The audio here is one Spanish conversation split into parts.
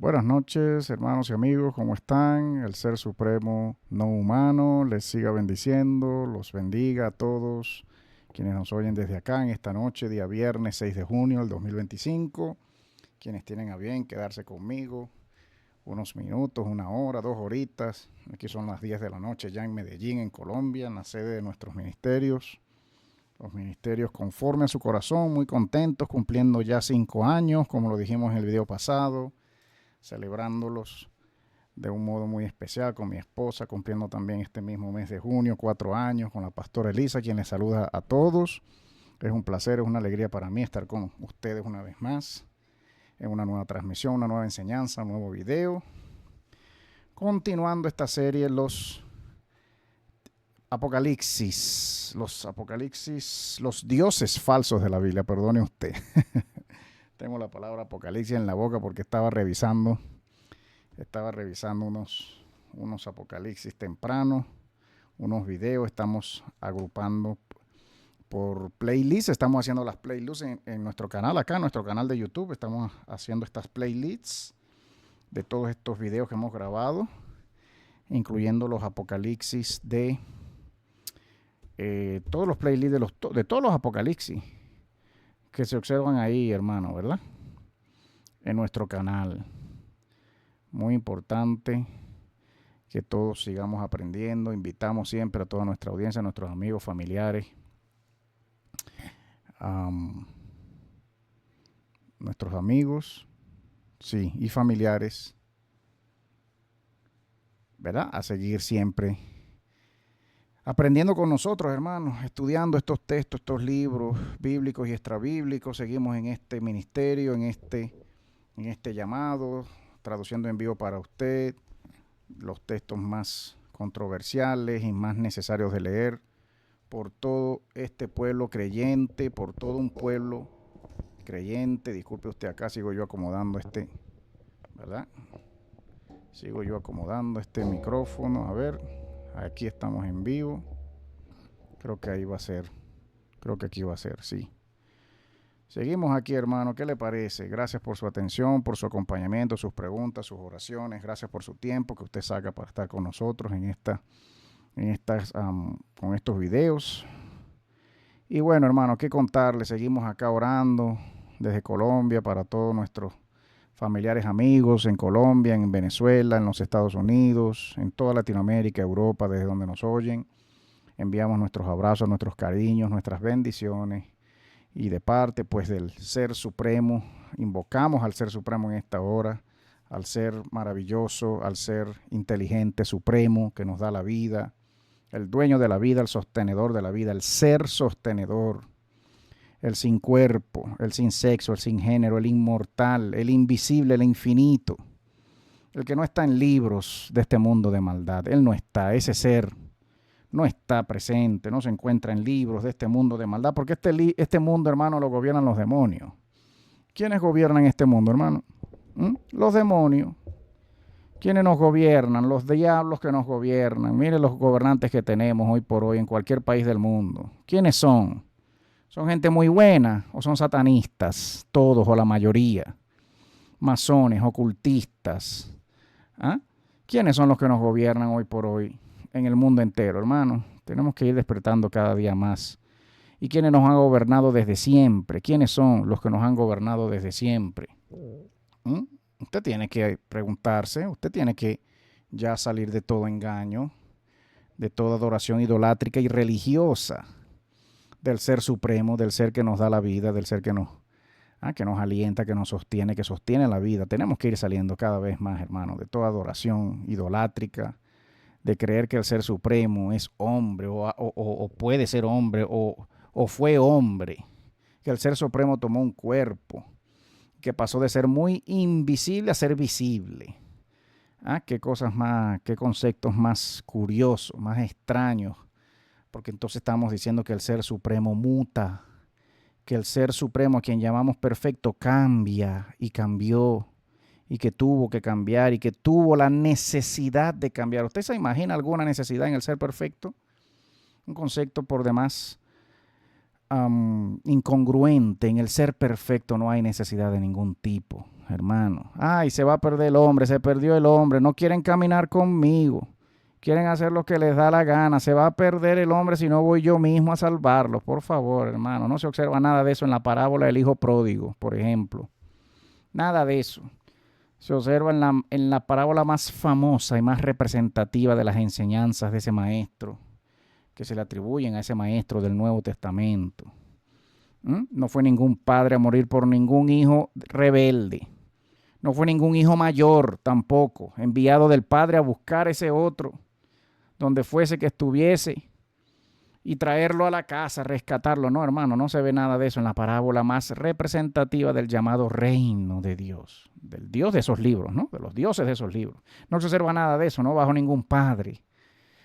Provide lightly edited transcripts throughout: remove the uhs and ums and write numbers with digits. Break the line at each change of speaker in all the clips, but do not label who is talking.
Buenas noches, hermanos y amigos, ¿cómo están? El Ser Supremo no humano les siga bendiciendo, los bendiga a todos quienes nos oyen desde acá en esta noche, día viernes 6 de junio del 2025, quienes tienen a bien quedarse conmigo unos minutos, una hora, 2 horitas. Aquí son las 10 de la noche ya en Medellín, en Colombia, en la sede de nuestros ministerios. Los ministerios conforme a su corazón, muy contentos, cumpliendo ya 5 años, como lo dijimos en el video pasado, celebrándolos de un modo muy especial con mi esposa, cumpliendo también este mismo mes de junio 4 años, con la pastora Elisa, quien les saluda a todos. Es un placer, es una alegría para mí estar con ustedes una vez más en una nueva transmisión, una nueva enseñanza, un nuevo video, continuando esta serie, los apocalipsis, los dioses falsos de la Biblia, perdone usted. Tengo la palabra apocalipsis en la boca porque estaba revisando unos apocalipsis temprano, unos videos. Estamos agrupando por playlist, estamos haciendo las playlists en nuestro canal acá, en nuestro canal de YouTube. Estamos haciendo estas playlists de todos estos videos que hemos grabado, incluyendo los apocalipsis de todos los playlists de todos los apocalipsis que se observan ahí, hermano, ¿verdad? En nuestro canal. Muy importante que todos sigamos aprendiendo. Invitamos siempre a toda nuestra audiencia, a nuestros amigos, familiares, nuestros amigos, sí, y familiares, ¿verdad? A seguir siempre aprendiendo con nosotros, hermanos, estudiando estos textos, estos libros bíblicos y extrabíblicos. Seguimos en este ministerio, en este llamado, traduciendo en vivo para usted los textos más controversiales y más necesarios de leer por todo este pueblo creyente, por todo un pueblo creyente. Disculpe usted, acá sigo yo acomodando ¿verdad? Sigo yo acomodando este micrófono. A ver, aquí estamos en vivo. Creo que ahí va a ser. Creo que aquí va a ser, sí. Seguimos aquí, hermano. ¿Qué le parece? Gracias por su atención, por su acompañamiento, sus preguntas, sus oraciones. Gracias por su tiempo que usted saca para estar con nosotros con estos videos. Y bueno, hermano, ¿qué contarle? Seguimos acá orando desde Colombia para todos nuestros familiares, amigos en Colombia, en Venezuela, en los Estados Unidos, en toda Latinoamérica, Europa, desde donde nos oyen. Enviamos nuestros abrazos, nuestros cariños, nuestras bendiciones. Y de parte, pues, del Ser Supremo, invocamos al Ser Supremo en esta hora, al Ser maravilloso, al Ser inteligente, supremo, que nos da la vida, el dueño de la vida, el sostenedor de la vida, el Ser sostenedor, el sin cuerpo, el sin sexo, el sin género, el inmortal, el invisible, el infinito, el que no está en libros de este mundo de maldad. Él no está, ese ser no está presente, no se encuentra en libros de este mundo de maldad, porque este mundo, hermano, lo gobiernan los demonios. ¿Quiénes gobiernan este mundo, hermano? Los demonios. ¿Quiénes nos gobiernan? Los diablos que nos gobiernan. Mire los gobernantes que tenemos hoy por hoy en cualquier país del mundo. ¿Quiénes son? ¿Son gente muy buena o son satanistas? Todos o la mayoría. Masones, ocultistas. ¿Ah? ¿Quiénes son los que nos gobiernan hoy por hoy en el mundo entero, hermano? Tenemos que ir despertando cada día más. ¿Y quiénes nos han gobernado desde siempre? ¿Quiénes son los que nos han gobernado desde siempre? Usted tiene que preguntarse, usted tiene que ya salir de todo engaño, de toda adoración idolátrica y religiosa, del Ser Supremo, del Ser que nos da la vida, del Ser que nos alienta, que nos sostiene, que sostiene la vida. Tenemos que ir saliendo cada vez más, hermano, de toda adoración idolátrica, de creer que el Ser Supremo es hombre o puede ser hombre o fue hombre, que el Ser Supremo tomó un cuerpo, que pasó de ser muy invisible a ser visible. Qué cosas más, qué conceptos más curiosos, más extraños, porque entonces estamos diciendo que el Ser Supremo muta, que el Ser Supremo, a quien llamamos perfecto, cambia y cambió, y que tuvo que cambiar y que tuvo la necesidad de cambiar. ¿Usted se imagina alguna necesidad en el Ser perfecto? Un concepto por demás incongruente. En el Ser perfecto no hay necesidad de ningún tipo. hermano. Ay, se va a perder el hombre, se perdió el hombre. No quieren caminar conmigo. Quieren hacer lo que les da la gana. Se va a perder el hombre si no voy yo mismo a salvarlo. Por favor, hermano. No se observa nada de eso en la parábola del hijo pródigo, por ejemplo. Nada de eso. Se observa en la parábola más famosa y más representativa de las enseñanzas de ese maestro, que se le atribuyen a ese maestro del Nuevo Testamento. No fue ningún padre a morir por ningún hijo rebelde. No fue ningún hijo mayor tampoco, enviado del padre a buscar ese otro, donde fuese que estuviese, y traerlo a la casa, rescatarlo. No, hermano, no se ve nada de eso en la parábola más representativa del llamado reino de Dios, del Dios de esos libros, ¿no? De los dioses de esos libros. No se observa nada de eso, no bajo ningún padre.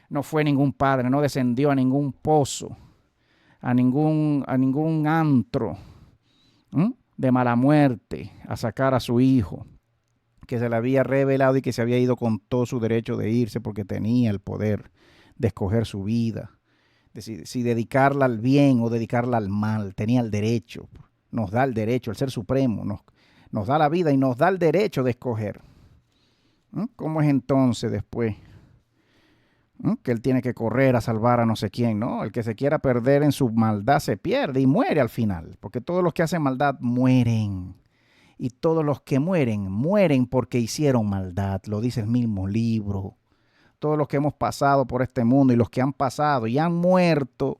No fue ningún padre, no descendió a ningún pozo, a ningún antro de mala muerte a sacar a su hijo, que se le había revelado y que se había ido con todo su derecho de irse porque tenía el poder de escoger su vida, de si dedicarla al bien o dedicarla al mal. Tenía el derecho, nos da el derecho, el Ser Supremo nos da la vida y nos da el derecho de escoger. ¿Cómo es entonces después que él tiene que correr a salvar a no sé quién? No, el que se quiera perder en su maldad se pierde y muere al final, porque todos los que hacen maldad mueren. Y todos los que mueren, mueren porque hicieron maldad. Lo dice el mismo libro. Todos los que hemos pasado por este mundo y los que han pasado y han muerto,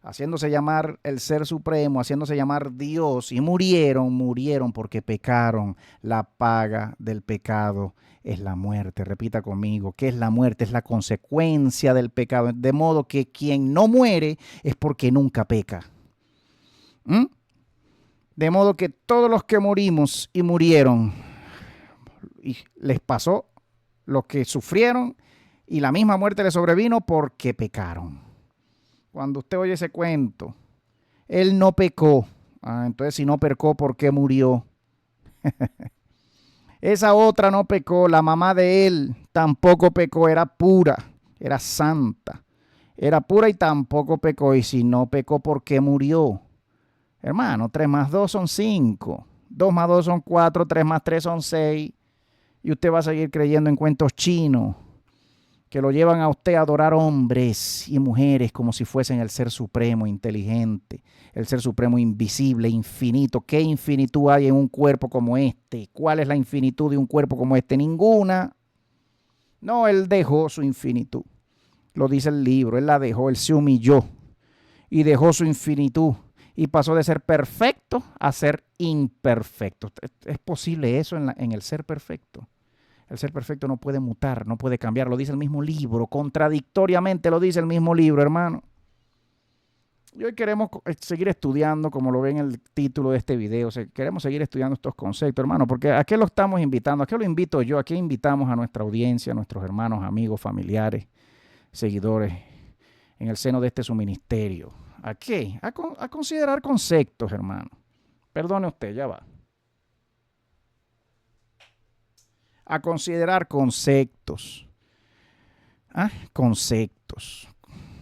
haciéndose llamar el Ser Supremo, haciéndose llamar Dios, y murieron porque pecaron. La paga del pecado es la muerte. Repita conmigo, ¿qué es la muerte? Es la consecuencia del pecado. De modo que quien no muere es porque nunca peca. De modo que todos los que morimos y murieron, y les pasó lo que sufrieron, y la misma muerte les sobrevino porque pecaron. Cuando usted oye ese cuento, él no pecó. Entonces, si no pecó, ¿por qué murió? Esa otra no pecó, la mamá de él tampoco pecó, era pura, era santa. Era pura y tampoco pecó. Y si no pecó, ¿por qué murió? Hermano, 3 más 2 son 5. 2 más 2 son 4, 3 más 3 son 6. Y usted va a seguir creyendo en cuentos chinos que lo llevan a usted a adorar hombres y mujeres como si fuesen el Ser Supremo inteligente, el Ser Supremo invisible, infinito. ¿Qué infinitud hay en un cuerpo como este? ¿Cuál es la infinitud de un cuerpo como este? Ninguna. No, él dejó su infinitud. Lo dice el libro, él la dejó, él se humilló y dejó su infinitud. Y pasó de ser perfecto a ser imperfecto. ¿Es posible eso en el ser perfecto? El ser perfecto no puede mutar, no puede cambiar. Lo dice el mismo libro, contradictoriamente lo dice el mismo libro, hermano. Y hoy queremos seguir estudiando, como lo ven en el título de este video. Queremos seguir estudiando estos conceptos, hermano, porque ¿a qué lo estamos invitando? ¿A qué lo invito yo? ¿A qué invitamos a nuestra audiencia, a nuestros hermanos, amigos, familiares, seguidores en el seno de este su ministerio? ¿A qué? A considerar conceptos, hermano. Perdone usted, ya va. A considerar conceptos. Conceptos.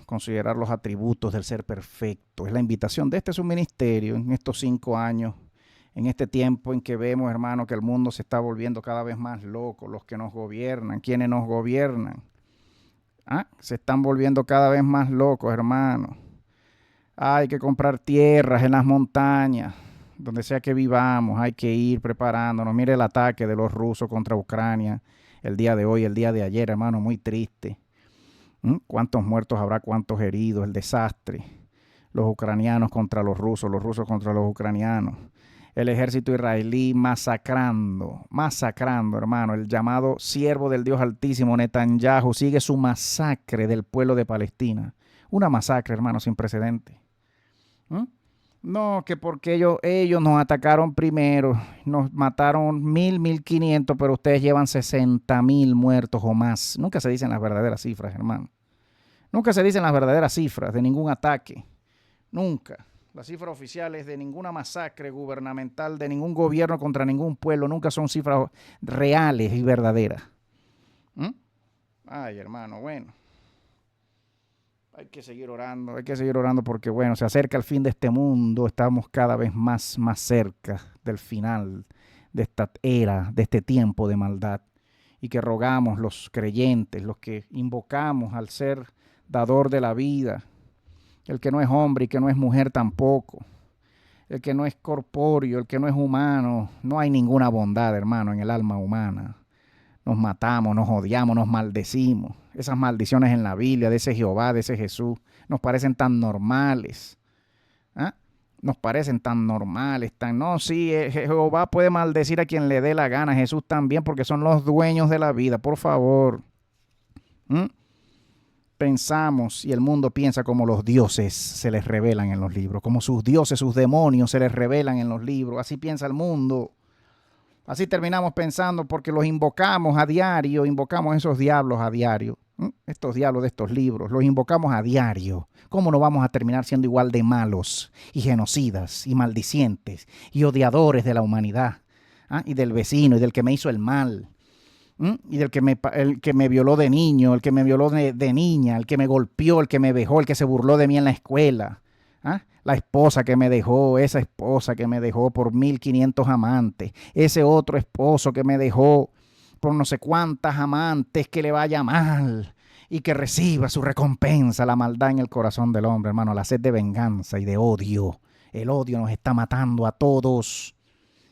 Considerar los atributos del ser perfecto. Es la invitación de este su ministerio en estos 5 años, en este tiempo en que vemos, hermano, que el mundo se está volviendo cada vez más loco. Los que nos gobiernan, quienes nos gobiernan, se están volviendo cada vez más locos, hermano. Hay que comprar tierras en las montañas, donde sea que vivamos. Hay que ir preparándonos. Mire el ataque de los rusos contra Ucrania el día de hoy, el día de ayer, hermano, muy triste. ¿Cuántos muertos habrá? ¿Cuántos heridos? El desastre. Los ucranianos contra los rusos contra los ucranianos. El ejército israelí masacrando, hermano. El llamado siervo del Dios Altísimo, Netanyahu, sigue su masacre del pueblo de Palestina. Una masacre, hermano, sin precedentes. No, que porque ellos nos atacaron primero, nos mataron 1,500, pero ustedes llevan 60,000 muertos o más. Nunca se dicen las verdaderas cifras, hermano. Nunca se dicen las verdaderas cifras de ningún ataque. Nunca. Las cifras oficiales de ninguna masacre gubernamental, de ningún gobierno contra ningún pueblo, nunca son cifras reales y verdaderas. Ay, hermano, bueno. Hay que seguir orando porque, bueno, se acerca el fin de este mundo, estamos cada vez más cerca del final de esta era, de este tiempo de maldad. Y que rogamos los creyentes, los que invocamos al ser dador de la vida, el que no es hombre y que no es mujer tampoco, el que no es corpóreo, el que no es humano. No hay ninguna bondad, hermano, en el alma humana. Nos matamos, nos odiamos, nos maldecimos. Esas maldiciones en la Biblia de ese Jehová, de ese Jesús, nos parecen tan normales. ¿Ah? Nos parecen tan normales, no, sí, Jehová puede maldecir a quien le dé la gana, Jesús también, porque son los dueños de la vida, por favor. Pensamos y el mundo piensa como los dioses se les revelan en los libros, como sus dioses, sus demonios se les revelan en los libros, así piensa el mundo. Así terminamos pensando porque los invocamos a diario, invocamos esos diablos a diario. Estos diablos de estos libros, los invocamos a diario. ¿Cómo no vamos a terminar siendo igual de malos y genocidas y maldicientes y odiadores de la humanidad? Y del vecino y del que me hizo el mal? Y del el que me violó de niño, el que me violó de niña, el que me golpeó, el que me dejó, el que se burló de mí en la escuela. La esposa que me dejó, esa esposa que me dejó por 1500 amantes, ese otro esposo que me dejó por no sé cuántas amantes, que le vaya mal y que reciba su recompensa, la maldad en el corazón del hombre, hermano, la sed de venganza y de odio. El odio nos está matando a todos.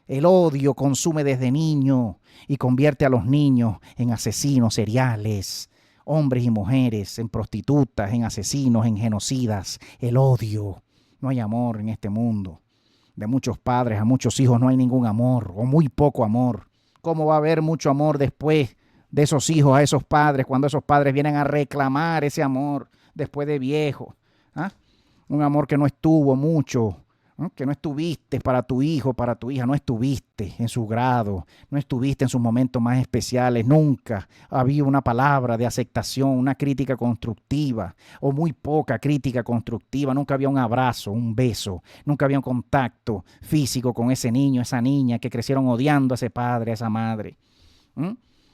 El odio consume desde niño y convierte a los niños en asesinos seriales, hombres y mujeres, en prostitutas, en asesinos, en genocidas. El odio. No hay amor en este mundo. De muchos padres a muchos hijos no hay ningún amor o muy poco amor. ¿Cómo va a haber mucho amor después de esos hijos a esos padres cuando esos padres vienen a reclamar ese amor después de viejo? Un amor que no estuvo mucho, que no estuviste para tu hijo, para tu hija, no estuviste en su grado, no estuviste en sus momentos más especiales, nunca había una palabra de aceptación, una crítica constructiva o muy poca crítica constructiva, nunca había un abrazo, un beso, nunca había un contacto físico con ese niño, esa niña que crecieron odiando a ese padre, a esa madre.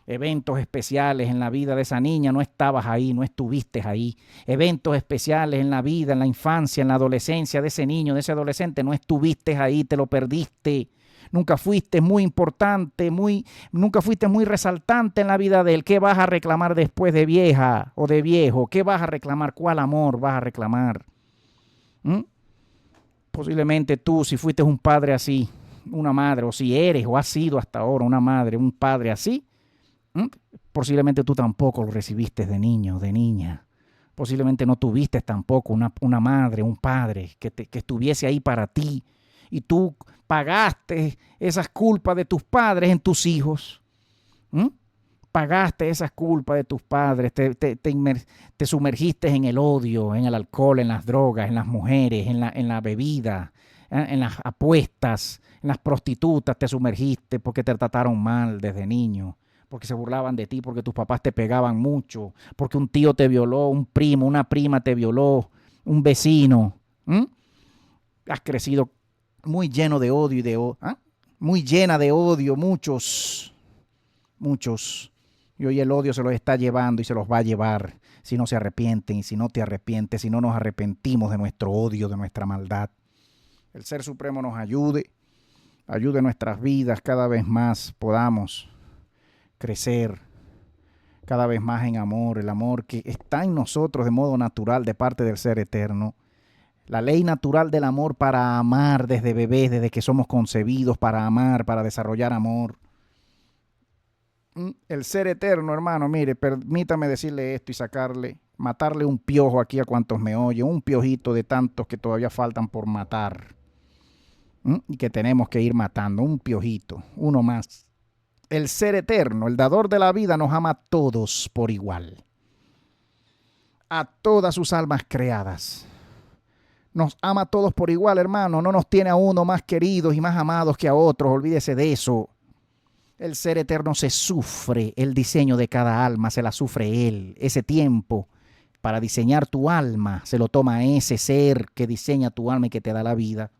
Eventos especiales en la vida de esa niña, no estabas ahí, no estuviste ahí. Eventos especiales en la vida, en la infancia, en la adolescencia de ese niño, de ese adolescente, no estuviste ahí, te lo perdiste. Nunca fuiste muy importante, nunca fuiste muy resaltante en la vida de él. ¿Qué vas a reclamar después de vieja o de viejo? ¿Qué vas a reclamar? ¿Cuál amor vas a reclamar? Posiblemente tú, si fuiste un padre así, una madre, o si eres o has sido hasta ahora una madre, un padre así, posiblemente tú tampoco lo recibiste de niño, de niña. Posiblemente no tuviste tampoco una madre, un padre que estuviese ahí para ti. Y tú pagaste esas culpas de tus padres en tus hijos. Pagaste esas culpas de tus padres. Te sumergiste en el odio, en el alcohol, en las drogas, en las mujeres, en la bebida, en las apuestas, en las prostitutas. Te sumergiste porque te trataron mal desde niño, porque se burlaban de ti, porque tus papás te pegaban mucho, porque un tío te violó, un primo, una prima te violó, un vecino. Has crecido muy lleno de odio muy llena de odio, muchos. Y hoy el odio se los está llevando y se los va a llevar si no se arrepienten y si no te arrepientes, si no nos arrepentimos de nuestro odio, de nuestra maldad. El Ser Supremo nos ayude nuestras vidas cada vez más, podamos crecer cada vez más en amor, el amor que está en nosotros de modo natural de parte del Ser Eterno. La ley natural del amor para amar desde bebés, desde que somos concebidos, para amar, para desarrollar amor. El Ser Eterno, hermano, mire, permítame decirle esto y matarle un piojo aquí a cuantos me oyen, un piojito de tantos que todavía faltan por matar y que tenemos que ir matando, un piojito, uno más. El Ser Eterno, el dador de la vida, nos ama a todos por igual. A todas sus almas creadas. Nos ama a todos por igual, hermano. No nos tiene a uno más queridos y más amados que a otros. Olvídese de eso. El Ser Eterno se sufre el diseño de cada alma, se la sufre Él. Ese tiempo para diseñar tu alma se lo toma ese ser que diseña tu alma y que te da la vida.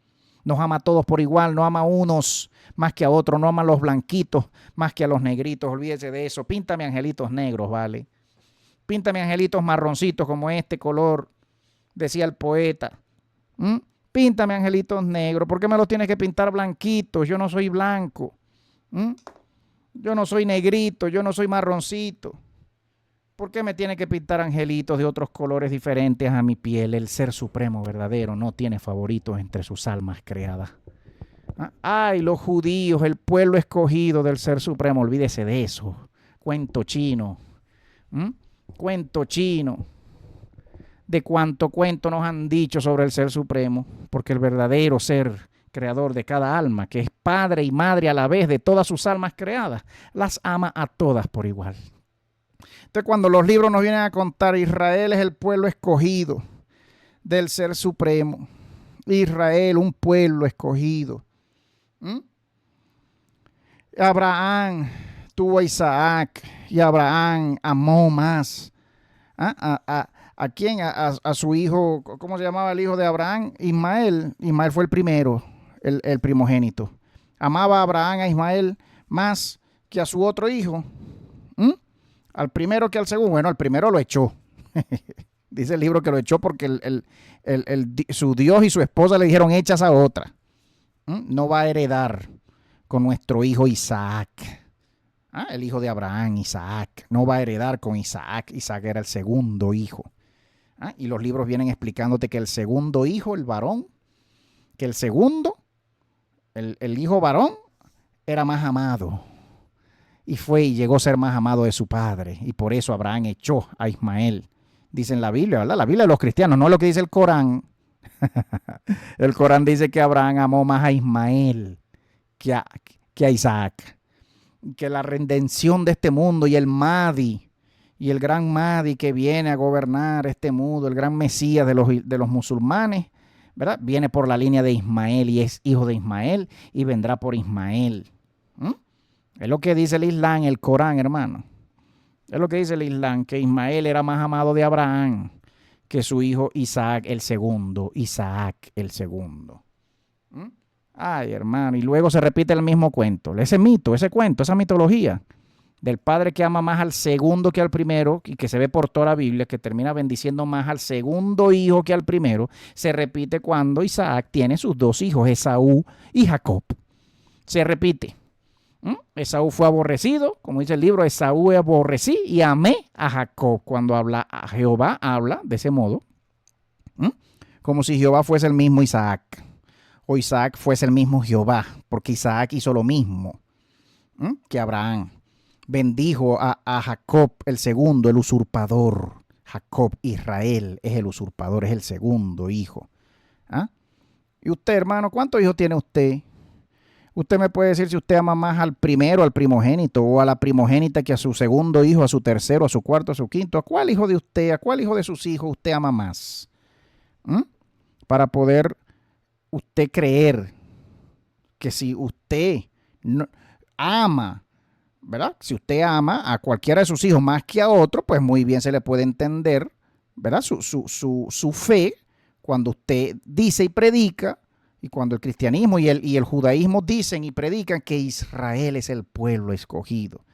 Nos ama a todos por igual, no ama a unos más que a otros, no ama a los blanquitos más que a los negritos, olvídese de eso. Píntame angelitos negros, ¿vale? Píntame angelitos marroncitos como este color, decía el poeta. Píntame angelitos negros, ¿por qué me los tienes que pintar blanquitos? Yo no soy blanco. ¿Mm? Yo no soy negrito, yo no soy marroncito. ¿Por qué me tiene que pintar angelitos de otros colores diferentes a mi piel? El Ser Supremo verdadero no tiene favoritos entre sus almas creadas. Ay, los judíos, el pueblo escogido del Ser Supremo, olvídese de eso. Cuento chino. ¿Mm? Cuento chino. De cuánto cuento nos han dicho sobre el Ser Supremo, porque el verdadero ser creador de cada alma, que es padre y madre a la vez de todas sus almas creadas, las ama a todas por igual. Entonces, cuando los libros nos vienen a contar, Israel es el pueblo escogido del Ser Supremo. Israel, un pueblo escogido. Abraham tuvo a Isaac y Abraham amó más. ¿A quién? A su hijo, ¿cómo se llamaba el hijo de Abraham? Ismael. Ismael fue el primero, el primogénito. Amaba a Abraham, a Ismael, más que a su otro hijo. Al primero que al segundo. Bueno, al primero lo echó. Dice el libro que lo echó porque su Dios y su esposa le dijeron, echas a otra. No va a heredar con nuestro hijo Isaac. El hijo de Abraham, Isaac. No va a heredar con Isaac. Isaac era el segundo hijo. Y los libros vienen explicándote que el segundo hijo, el varón, que el segundo, el hijo varón, era más amado. Y fue y llegó a ser más amado de su padre. Y por eso Abraham echó a Ismael. Dice en la Biblia, ¿verdad? La Biblia de los cristianos, no es lo que dice el Corán. El Corán dice que Abraham amó más a Ismael que a Isaac. Que la redención de este mundo y el Mahdi, y el gran Mahdi que viene a gobernar este mundo, el gran Mesías de los musulmanes, ¿verdad? Viene por la línea de Ismael y es hijo de Ismael y vendrá por Ismael. Es lo que dice el Islam, el Corán, hermano. Es lo que dice el Islam, que Ismael era más amado de Abraham que su hijo Isaac el segundo. Isaac el segundo. Ay, hermano, y luego se repite el mismo cuento. Ese mito, ese cuento, esa mitología del padre que ama más al segundo que al primero y que se ve por toda la Biblia, que termina bendiciendo más al segundo hijo que al primero, se repite cuando Isaac tiene sus dos hijos, Esaú y Jacob. Se repite. Esaú fue aborrecido, como dice el libro, Esaú aborrecí y amé a Jacob. Cuando habla a Jehová, habla de ese modo, como si Jehová fuese el mismo Isaac, o Isaac fuese el mismo Jehová, porque Isaac hizo lo mismo que Abraham. Bendijo a Jacob el segundo, el usurpador. Jacob, Israel, es el usurpador, es el segundo hijo. Y usted, hermano, ¿cuántos hijos tiene usted? Usted me puede decir si usted ama más al primero, al primogénito, o a la primogénita que a su segundo hijo, a su tercero, a su cuarto, a su quinto. ¿A cuál hijo de usted, a cuál hijo de sus hijos usted ama más? Para poder usted creer que si usted no, ama, ¿verdad? Si usted ama a cualquiera de sus hijos más que a otro, pues muy bien se le puede entender, ¿verdad? Su fe cuando usted dice y predica. Y cuando el cristianismo y el judaísmo dicen y predican que Israel es el pueblo escogido,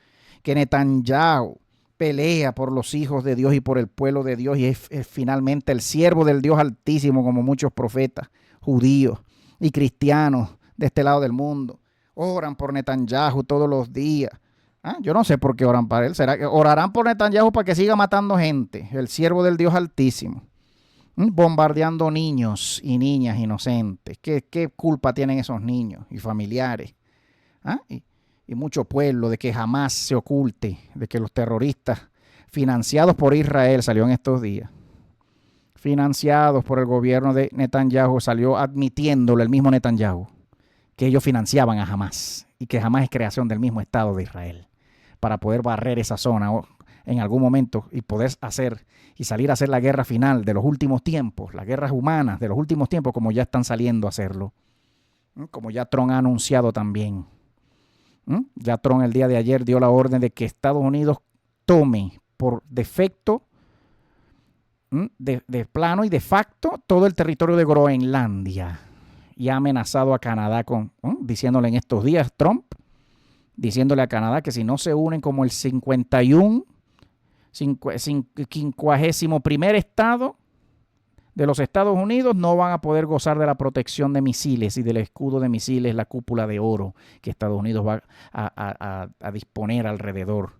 que Netanyahu pelea por los hijos de Dios y por el pueblo de Dios y es finalmente el siervo del Dios Altísimo, como muchos profetas judíos y cristianos de este lado del mundo oran por Netanyahu todos los días. Yo no sé por qué oran para él. ¿Será que orarán por Netanyahu para que siga matando gente? El siervo del Dios Altísimo. Bombardeando niños y niñas inocentes. ¿Qué culpa tienen esos niños y familiares? Y mucho pueblo de que jamás se oculte, de que los terroristas financiados por Israel, salió en estos días, financiados por el gobierno de Netanyahu, salió admitiéndolo el mismo Netanyahu, que ellos financiaban a Hamás y que Hamás es creación del mismo Estado de Israel para poder barrer esa zona en algún momento y poder hacer y salir a hacer la guerra final de los últimos tiempos, las guerras humanas de los últimos tiempos, como ya están saliendo a hacerlo, como ya Trump ha anunciado también. Ya Trump el día de ayer dio la orden de que Estados Unidos tome por defecto, de plano y de facto, todo el territorio de Groenlandia, y ha amenazado a Canadá diciéndole en estos días, Trump, diciéndole a Canadá que si no se unen como el 51 51º estado de los Estados Unidos no van a poder gozar de la protección de misiles y del escudo de misiles, la cúpula de oro que Estados Unidos va a disponer alrededor.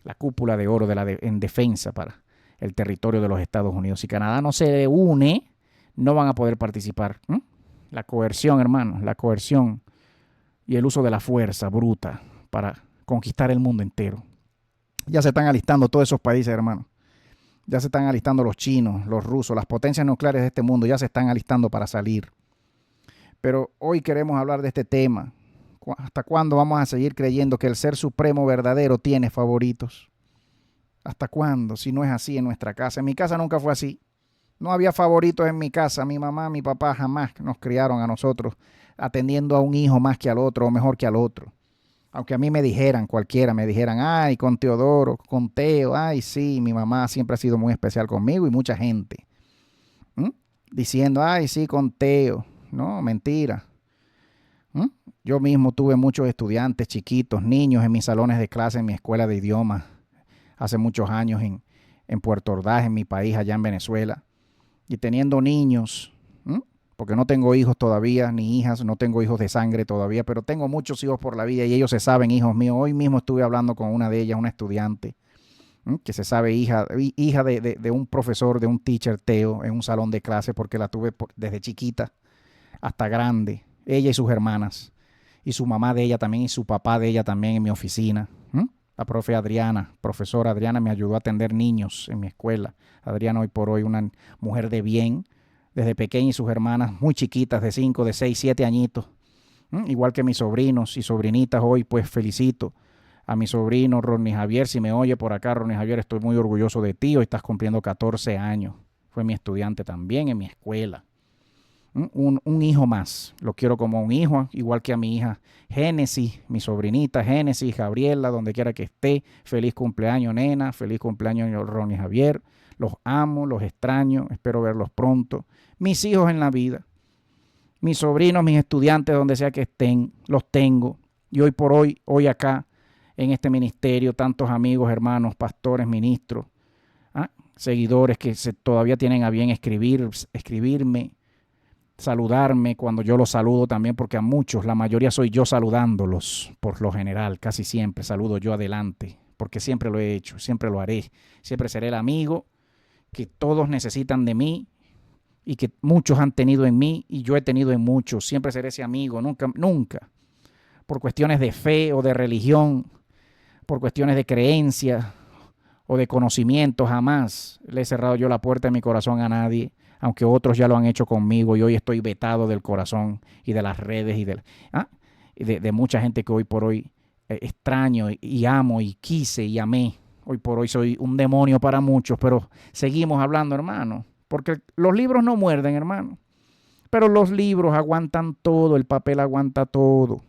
La cúpula de oro en defensa para el territorio de los Estados Unidos. Si Canadá no se une, no van a poder participar. La coerción, hermanos, la coerción y el uso de la fuerza bruta para conquistar el mundo entero. Ya se están alistando todos esos países, hermanos. Ya se están alistando los chinos, los rusos, las potencias nucleares de este mundo, ya se están alistando para salir. Pero hoy queremos hablar de este tema. ¿Hasta cuándo vamos a seguir creyendo que el Ser Supremo verdadero tiene favoritos? ¿Hasta cuándo? Si no es así en nuestra casa. En mi casa nunca fue así. No había favoritos en mi casa. Mi mamá, mi papá jamás nos criaron a nosotros atendiendo a un hijo más que al otro o mejor que al otro. Aunque a mí me dijeran, cualquiera me dijeran, ay, con Teodoro, con Teo, ay, sí, mi mamá siempre ha sido muy especial conmigo y mucha gente. Diciendo, ay, sí, con Teo. No, mentira. Yo mismo tuve muchos estudiantes chiquitos, niños en mis salones de clase, en mi escuela de idiomas, hace muchos años en Puerto Ordaz, en mi país, allá en Venezuela. Y teniendo niños, porque no tengo hijos todavía, ni hijas, no tengo hijos de sangre todavía, pero tengo muchos hijos por la vida y ellos se saben hijos míos. Hoy mismo estuve hablando con una de ellas, una estudiante, que se sabe hija de un profesor, de un teacher Teo, en un salón de clase, porque la tuve desde chiquita hasta grande, ella y sus hermanas, y su mamá de ella también, y su papá de ella también en mi oficina. La profe Adriana, profesora Adriana, me ayudó a atender niños en mi escuela. Adriana hoy por hoy una mujer de bien, desde pequeña, y sus hermanas muy chiquitas, de 5, de 6, 7 añitos. Igual que mis sobrinos y sobrinitas hoy, pues felicito a mi sobrino Ronnie Javier. Si me oye por acá, Ronnie Javier, estoy muy orgulloso de ti. Hoy estás cumpliendo 14 años. Fue mi estudiante también en mi escuela. Un hijo más, lo quiero como un hijo, igual que a mi hija Génesis, mi sobrinita Génesis, Gabriela, donde quiera que esté. Feliz cumpleaños, nena, feliz cumpleaños, Ronnie Javier. Los amo, los extraño, espero verlos pronto. Mis hijos en la vida, mis sobrinos, mis estudiantes, donde sea que estén, los tengo. Y hoy por hoy, hoy acá, en este ministerio, tantos amigos, hermanos, pastores, ministros, seguidores que todavía tienen a bien escribirme, saludarme cuando yo los saludo también, porque a muchos, la mayoría soy yo saludándolos, por lo general, casi siempre saludo yo adelante, porque siempre lo he hecho, siempre lo haré, siempre seré el amigo que todos necesitan de mí y que muchos han tenido en mí y yo he tenido en muchos, siempre seré ese amigo, nunca, por cuestiones de fe o de religión, por cuestiones de creencia o de conocimiento, jamás le he cerrado yo la puerta de mi corazón a nadie, aunque otros ya lo han hecho conmigo y hoy estoy vetado del corazón y de las redes y de mucha gente que hoy por hoy extraño y amo y quise y amé. Hoy por hoy soy un demonio para muchos, pero seguimos hablando, hermano, porque los libros no muerden, hermano, pero los libros aguantan todo, el papel aguanta todo.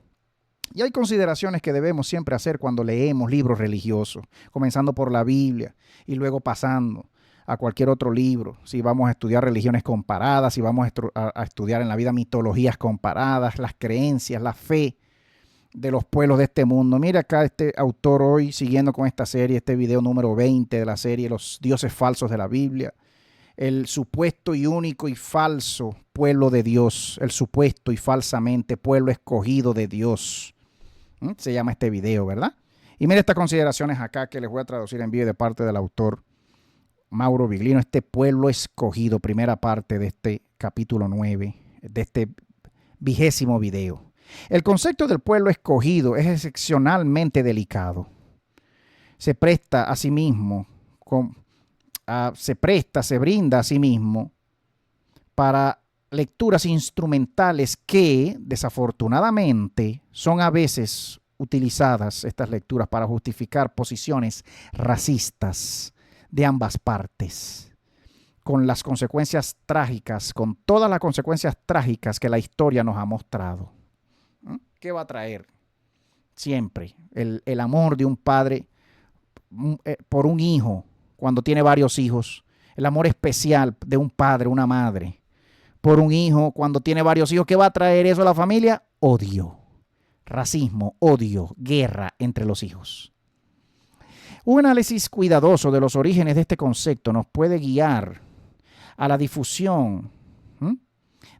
Y hay consideraciones que debemos siempre hacer cuando leemos libros religiosos, comenzando por la Biblia y luego pasando a cualquier otro libro. Si vamos a estudiar religiones comparadas, si vamos a estudiar en la vida mitologías comparadas, las creencias, la fe de los pueblos de este mundo. Mira acá este autor hoy, siguiendo con esta serie, este video número 20 de la serie Los dioses falsos de la Biblia. El supuesto y único y falso pueblo de Dios, el supuesto y falsamente pueblo escogido de Dios. Se llama este video, ¿verdad? Y mira estas consideraciones acá que les voy a traducir en vivo de parte del autor Mauro Viglino. Este pueblo escogido, primera parte de este capítulo 9, de este 20º video. El concepto del pueblo escogido es excepcionalmente delicado. Se presta a sí mismo, se brinda a sí mismo para lecturas instrumentales que, desafortunadamente, son a veces utilizadas, estas lecturas, para justificar posiciones racistas de ambas partes, con las consecuencias trágicas, con todas las consecuencias trágicas que la historia nos ha mostrado. ¿Qué va a traer? Siempre el amor de un padre por un hijo, cuando tiene varios hijos, el amor especial de un padre, una madre, por un hijo, cuando tiene varios hijos. ¿Qué va a traer eso a la familia? Odio, racismo, odio, guerra entre los hijos. Un análisis cuidadoso de los orígenes de este concepto nos puede guiar a la difusión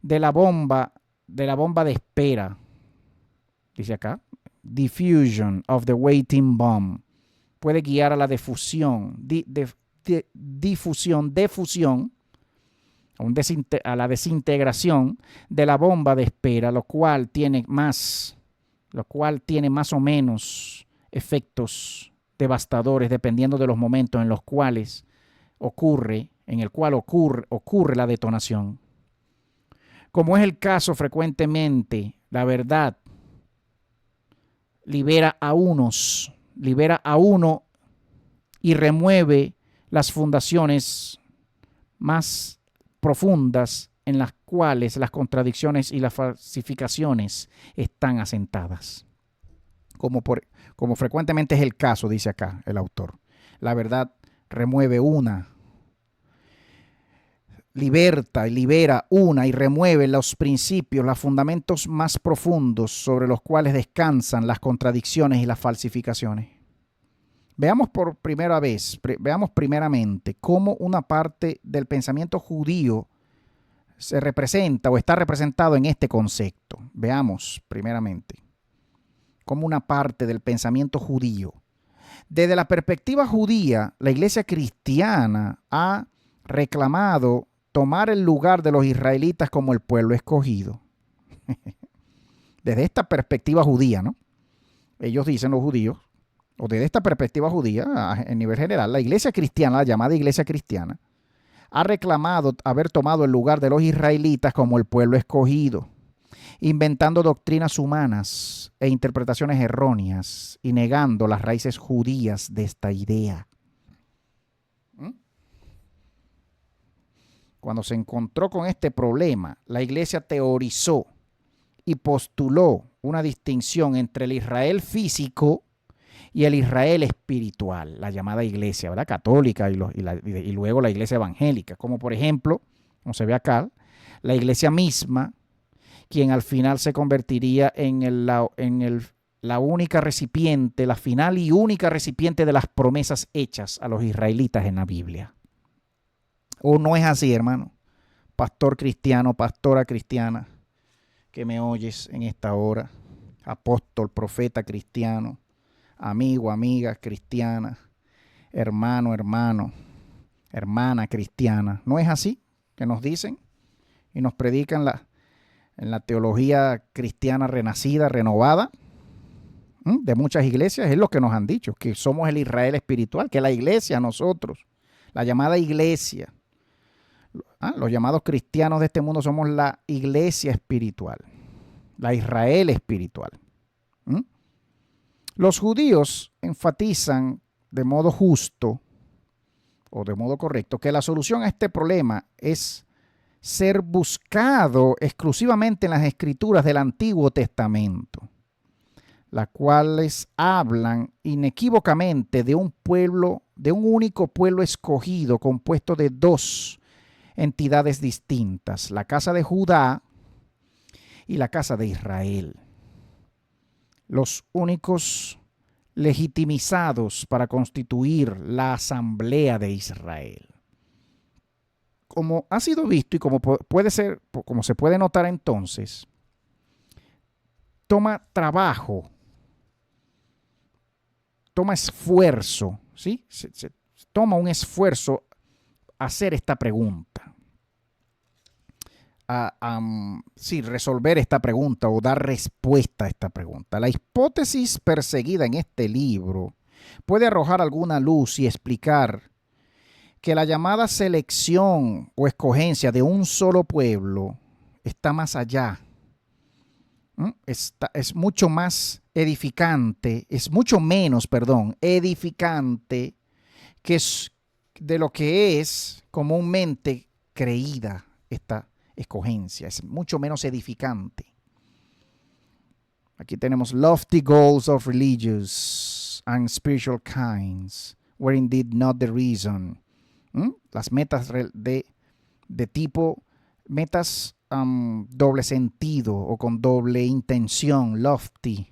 de la bomba de espera. Dice acá, diffusion of the waiting bomb. Puede guiar a la difusión, a la desintegración de la bomba de espera, lo cual tiene más o menos efectos devastadores dependiendo de los momentos en los cuales ocurre la detonación. Como es el caso frecuentemente, la verdad libera a uno y remueve las fundaciones más profundas en las cuales las contradicciones y las falsificaciones están asentadas. Como frecuentemente es el caso, dice acá el autor. La verdad remueve libera y remueve los principios, los fundamentos más profundos sobre los cuales descansan las contradicciones y las falsificaciones. Veamos primeramente cómo una parte del pensamiento judío se representa o está representado en este concepto. Veamos primeramente cómo una parte del pensamiento judío. Desde la perspectiva judía, la iglesia cristiana ha reclamado tomar el lugar de los israelitas como el pueblo escogido. Desde esta perspectiva judía, ¿no? Ellos dicen, los judíos, o desde esta perspectiva judía, a nivel general, la iglesia cristiana, la llamada iglesia cristiana, ha reclamado haber tomado el lugar de los israelitas como el pueblo escogido, inventando doctrinas humanas e interpretaciones erróneas y negando las raíces judías de esta idea. Cuando se encontró con este problema, la iglesia teorizó y postuló una distinción entre el Israel físico y el Israel espiritual, la llamada iglesia, ¿verdad?, católica y luego la iglesia evangélica, como por ejemplo, como se ve acá, la iglesia misma, quien al final se convertiría en la única recipiente, la final y única recipiente de las promesas hechas a los israelitas en la Biblia. ¿O no es así, hermano? Pastor cristiano, pastora cristiana, que me oyes en esta hora, apóstol, profeta cristiano, amigo, amiga cristiana, hermano, hermana cristiana. ¿No es así que nos dicen y nos predican en la teología cristiana renacida, renovada de muchas iglesias? Es lo que nos han dicho, que somos el Israel espiritual, que la iglesia, nosotros, la llamada iglesia, los llamados cristianos de este mundo somos la iglesia espiritual, la Israel espiritual. Los judíos enfatizan de modo justo o de modo correcto que la solución a este problema es ser buscado exclusivamente en las escrituras del Antiguo Testamento, las cuales hablan inequívocamente de un único pueblo escogido compuesto de dos entidades distintas, la casa de Judá y la casa de Israel. Los únicos legitimizados para constituir la asamblea de Israel. Como ha sido visto y como se puede notar entonces, toma trabajo, toma esfuerzo, ¿sí? Se toma un esfuerzo hacer esta pregunta. Resolver esta pregunta o dar respuesta a esta pregunta. La hipótesis perseguida en este libro puede arrojar alguna luz y explicar que la llamada selección o escogencia de un solo pueblo está más allá. Es mucho más edificante, es mucho menos, edificante que de lo que es comúnmente creída esta escogencia. Es mucho menos edificante. Aquí tenemos lofty goals of religious and spiritual kinds were indeed not the reason. Las metas de tipo, metas doble sentido o con doble intención, lofty,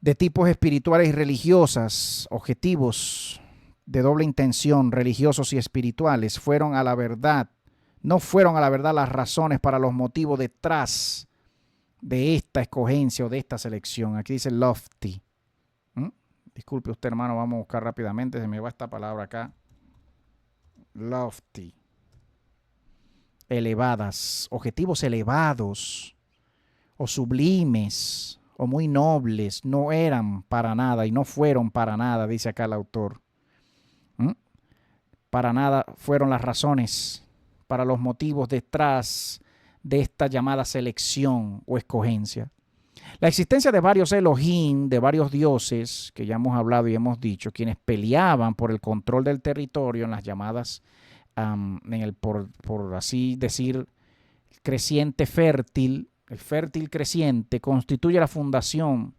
de tipos espirituales y religiosas, objetivos de doble intención, religiosos y espirituales, fueron a la verdad. No fueron a la verdad las razones para los motivos detrás de esta escogencia o de esta selección. Aquí dice lofty. Disculpe usted, hermano, vamos a buscar rápidamente, se me va esta palabra acá. Lofty. Elevadas, objetivos elevados o sublimes o muy nobles, no eran para nada y no fueron para nada, dice acá el autor. Para nada fueron las razones para los motivos detrás de esta llamada selección o escogencia. La existencia de varios Elohim, de varios dioses, que ya hemos hablado y hemos dicho, quienes peleaban por el control del territorio en las llamadas, por así decir, creciente fértil, el fértil creciente, constituye la fundación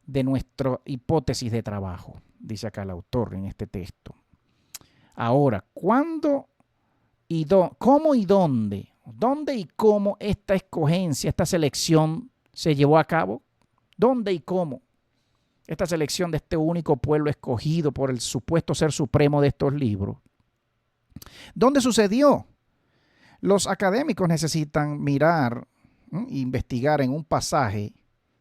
de nuestra hipótesis de trabajo, dice acá el autor en este texto. Ahora, ¿cuándo y cómo y dónde? ¿Dónde y cómo esta escogencia, esta selección se llevó a cabo? ¿Dónde y cómo? Esta selección de este único pueblo escogido por el supuesto ser supremo de estos libros. ¿Dónde sucedió? Los académicos necesitan mirar e investigar en un pasaje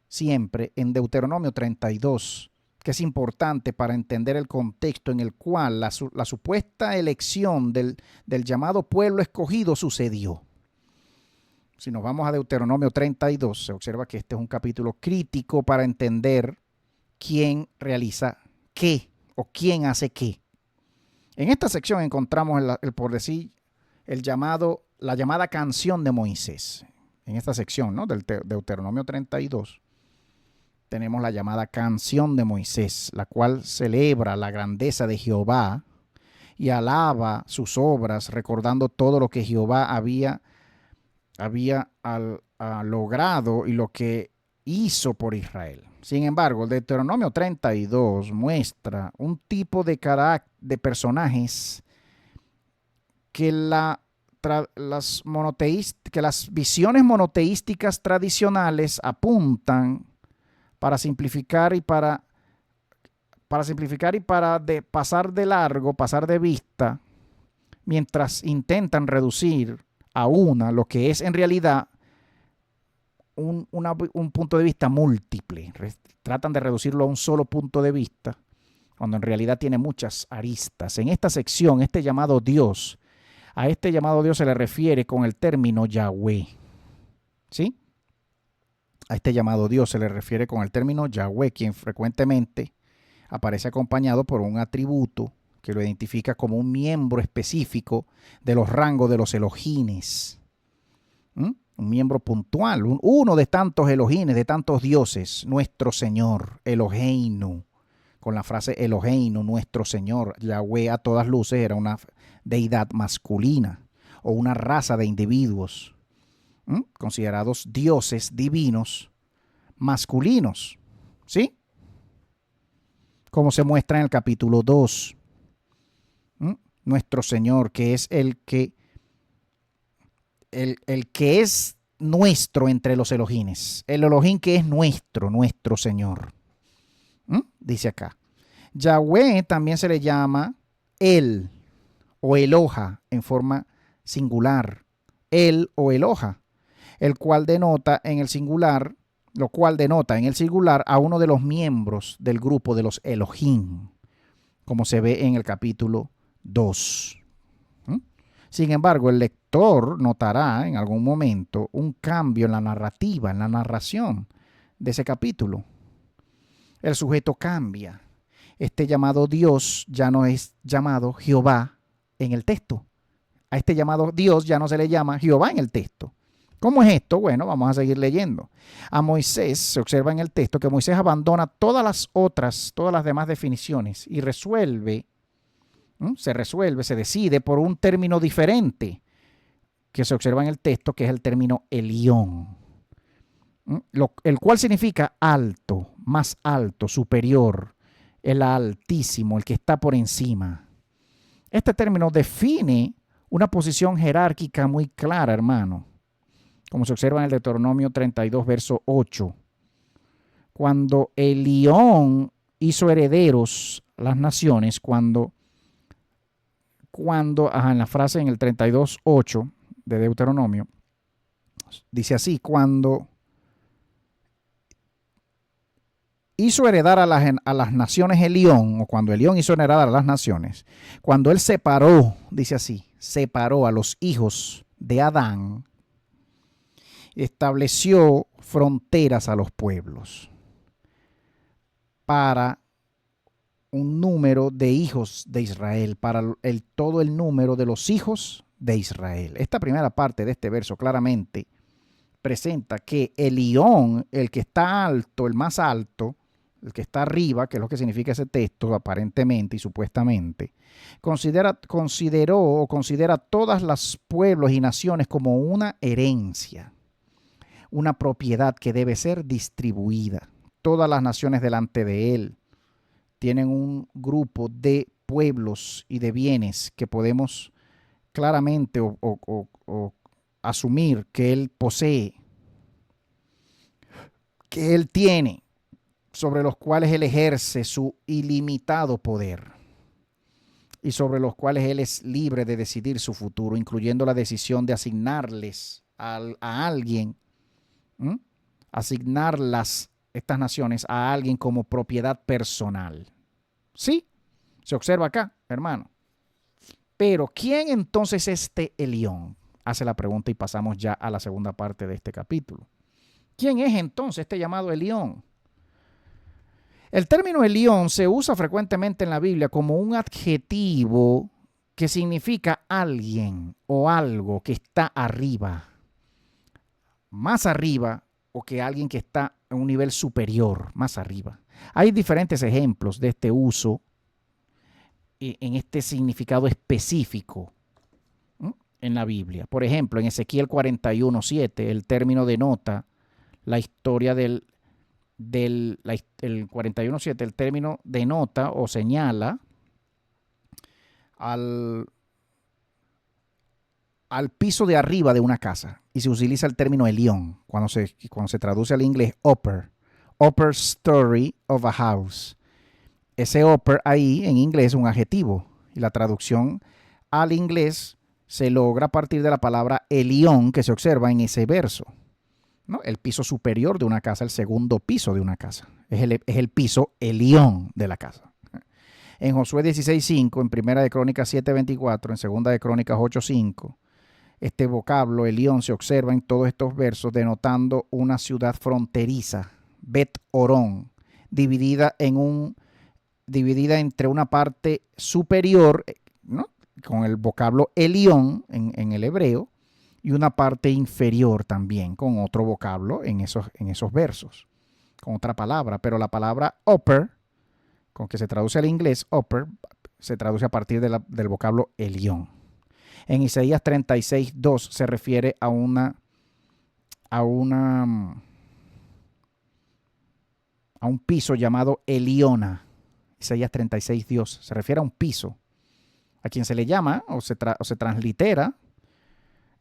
siempre en Deuteronomio 32, que es importante para entender el contexto en el cual la supuesta elección del llamado pueblo escogido sucedió. Si nos vamos a Deuteronomio 32, se observa que este es un capítulo crítico para entender quién realiza qué o quién hace qué. En esta sección encontramos por decir, la llamada canción de Moisés. En esta sección, ¿no?, del Deuteronomio 32, tenemos la llamada canción de Moisés, la cual celebra la grandeza de Jehová y alaba sus obras, recordando todo lo que Jehová había logrado y lo que hizo por Israel. Sin embargo, el Deuteronomio 32 muestra un tipo de personajes que las visiones monoteísticas tradicionales apuntan para simplificar y para pasar de largo, pasar de vista, mientras intentan reducir a lo que es en realidad un punto de vista múltiple. Tratan de reducirlo a un solo punto de vista, cuando en realidad tiene muchas aristas. En esta sección, a este llamado Dios se le refiere con el término Yahweh. ¿Sí? A este llamado Dios se le refiere con el término Yahweh, quien frecuentemente aparece acompañado por un atributo que lo identifica como un miembro específico de los rangos de los Elohines. Un miembro puntual, uno de tantos Elohines, de tantos dioses, nuestro Señor, Eloheinu, con la frase Eloheinu, nuestro Señor. Yahweh a todas luces era una deidad masculina o una raza de individuos considerados dioses divinos masculinos, ¿sí? Como se muestra en el capítulo 2. Nuestro Señor, que es el que es nuestro entre los Elohines. El Elohim que es nuestro Señor. Dice acá. Yahweh también se le llama El o Eloha en forma singular. El o Eloha, lo cual denota en el singular a uno de los miembros del grupo de los Elohim, como se ve en el capítulo 2. Sin embargo, el lector notará en algún momento un cambio en la narrativa, en la narración de ese capítulo. El sujeto cambia. Este llamado Dios ya no es llamado Jehová en el texto. A este llamado Dios ya no se le llama Jehová en el texto. ¿Cómo es esto? Bueno, vamos a seguir leyendo. A Moisés, se observa en el texto que Moisés abandona todas las demás definiciones y se decide por un término diferente que se observa en el texto, que es el término Elión, el cual significa alto, más alto, superior, el altísimo, el que está por encima. Este término define una posición jerárquica muy clara, hermano, como se observa en el Deuteronomio 32, verso 8. Cuando Elión hizo herederos las naciones, cuando cuando, en la frase en el 32:8 de Deuteronomio, dice así: cuando hizo heredar a las naciones Elión, o cuando Elión hizo heredar a las naciones, cuando él separó, dice así, separó a los hijos de Adán, estableció fronteras a los pueblos para un número de hijos de Israel, para todo el número de los hijos de Israel. Esta primera parte de este verso claramente presenta que Elión, el que está alto, el más alto, el que está arriba, que es lo que significa ese texto aparentemente y supuestamente, considera todas las pueblos y naciones como una herencia, una propiedad que debe ser distribuida. Todas las naciones delante de él tienen un grupo de pueblos y de bienes que podemos claramente o asumir que él posee, que él tiene, sobre los cuales él ejerce su ilimitado poder y sobre los cuales él es libre de decidir su futuro, incluyendo la decisión de asignarles a alguien, estas naciones a alguien como propiedad personal. Sí, se observa acá, hermano. Pero ¿quién entonces es este Elión? Hace la pregunta y pasamos ya a la segunda parte de este capítulo. ¿Quién es entonces este llamado Elión? El término Elión se usa frecuentemente en la Biblia como un adjetivo que significa alguien o algo que está arriba, más arriba, o que alguien que está en un nivel superior, más arriba. Hay diferentes ejemplos de este uso en este significado específico en la Biblia. Por ejemplo, en Ezequiel 41:7, el término denota la historia el 41:7, el término denota o señala al piso de arriba de una casa, y se utiliza el término Elión cuando se traduce al inglés upper story of a house. Ese upper ahí en inglés es un adjetivo, y la traducción al inglés se logra a partir de la palabra Elión que se observa en ese verso, ¿no? El piso superior de una casa, el segundo piso de una casa, es el piso Elión de la casa. En Josué 16:5, en Primera de Crónicas 7:24, en Segunda de Crónicas 8:5, este vocablo Elión se observa en todos estos versos, denotando una ciudad fronteriza, Bet Orón, dividida entre una parte superior, ¿no?, con el vocablo Elión en el hebreo, y una parte inferior también, con otro vocablo en esos versos, con otra palabra. Pero la palabra upper, con que se traduce al inglés upper, se traduce a partir del vocablo Elión. En Isaías 36:2 se refiere a un piso llamado Eliona. Isaías 36:2 se refiere a un piso, a quien se le llama o se translitera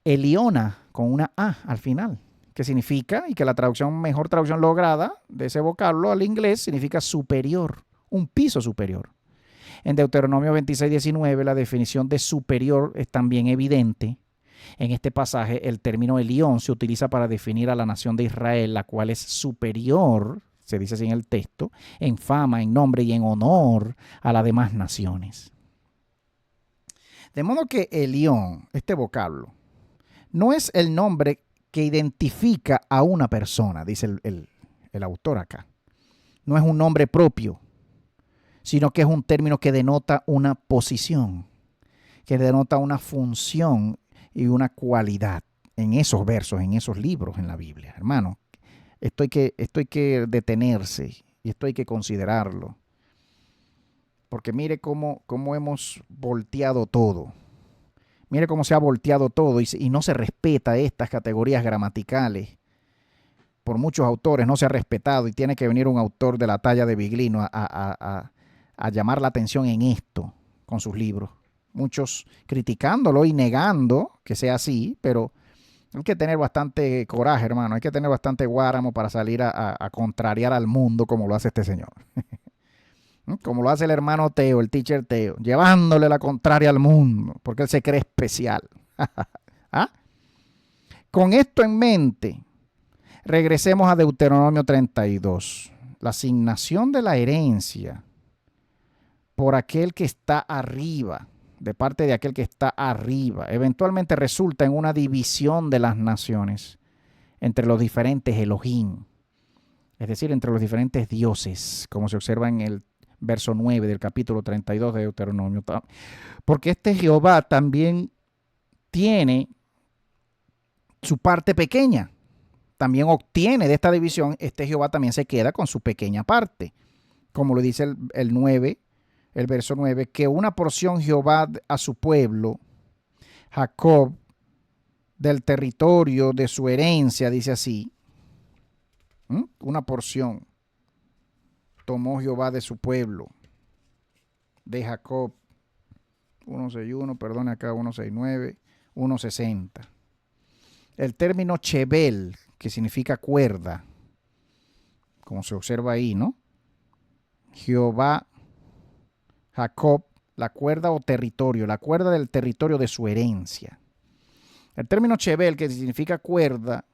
Eliona con una A al final, que significa, y que la mejor traducción lograda de ese vocablo al inglés significa superior, un piso superior. En Deuteronomio 26:19 la definición de superior es también evidente. En este pasaje el término Elión se utiliza para definir a la nación de Israel, la cual es superior, se dice así en el texto, en fama, en nombre y en honor a las demás naciones. De modo que Elión, este vocablo, no es el nombre que identifica a una persona, dice el autor acá. No es un nombre propio, sino que es un término que denota una posición, que denota una función y una cualidad en esos versos, en esos libros en la Biblia. Hermano, esto hay que detenerse y esto hay que considerarlo. Porque mire cómo hemos volteado todo. Mire cómo se ha volteado todo y no se respeta estas categorías gramaticales. Por muchos autores no se ha respetado, y tiene que venir un autor de la talla de Viglino a llamar la atención en esto con sus libros. Muchos criticándolo y negando que sea así, pero hay que tener bastante coraje, hermano. Hay que tener bastante guáramo para salir a contrariar al mundo como lo hace este señor. Como lo hace el hermano Teo, el teacher Teo, llevándole la contraria al mundo, porque él se cree especial. ¿Ah? Con esto en mente, regresemos a Deuteronomio 32. La asignación de la herencia por aquel que está arriba, de parte de aquel que está arriba, eventualmente resulta en una división de las naciones entre los diferentes Elohim, es decir, entre los diferentes dioses, como se observa en el verso 9 del capítulo 32 de Deuteronomio. Porque este Jehová también tiene su parte pequeña, también obtiene de esta división, este Jehová también se queda con su pequeña parte, como lo dice el 9, el verso 9, que una porción Jehová a su pueblo, Jacob, del territorio de su herencia, dice así, una porción tomó Jehová de su pueblo, de Jacob, 161, perdone acá, 169, 160. El término Chebel, que significa cuerda, como se observa ahí, ¿no? Jehová, Jacob, la cuerda o territorio, la cuerda del territorio de su herencia. El término Chebel, que significa cuerda,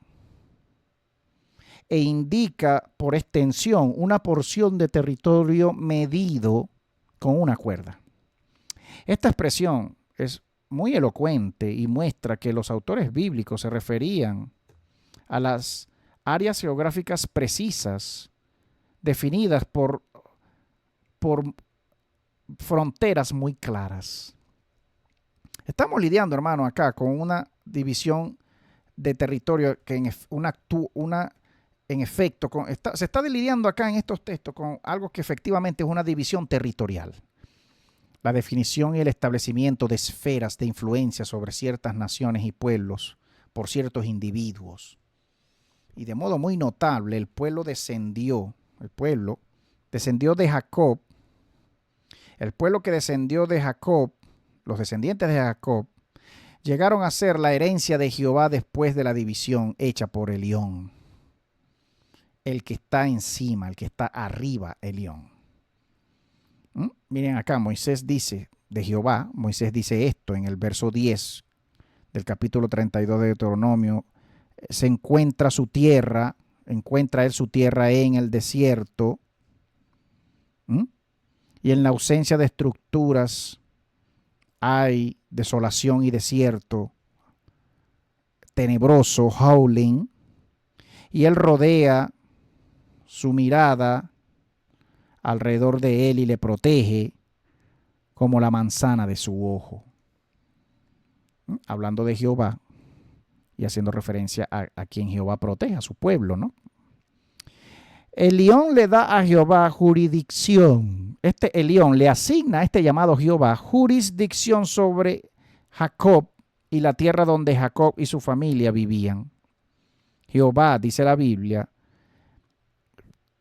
e indica por extensión una porción de territorio medido con una cuerda. Esta expresión es muy elocuente y muestra que los autores bíblicos se referían a las áreas geográficas precisas definidas por fronteras muy claras. Estamos lidiando, hermano, acá con una división de territorio que se está lidiando acá en estos textos con algo que efectivamente es una división territorial. La definición y el establecimiento de esferas de influencia sobre ciertas naciones y pueblos por ciertos individuos. Y de modo muy notable, el pueblo descendió de Jacob. El pueblo que descendió de Jacob, los descendientes de Jacob, llegaron a ser la herencia de Jehová después de la división hecha por Elión. El que está encima, el que está arriba, Elión. Miren acá, Moisés dice de Jehová, Moisés dice esto en el verso 10 del capítulo 32 de Deuteronomio. Se encuentra él su tierra en el desierto, y en la ausencia de estructuras hay desolación y desierto, tenebroso, howling, y él rodea su mirada alrededor de él y le protege como la manzana de su ojo. Hablando de Jehová y haciendo referencia a quien Jehová protege, a su pueblo, ¿no? Elión le da a Jehová jurisdicción. Elión le asigna a este llamado Jehová jurisdicción sobre Jacob y la tierra donde Jacob y su familia vivían. Jehová, dice la Biblia,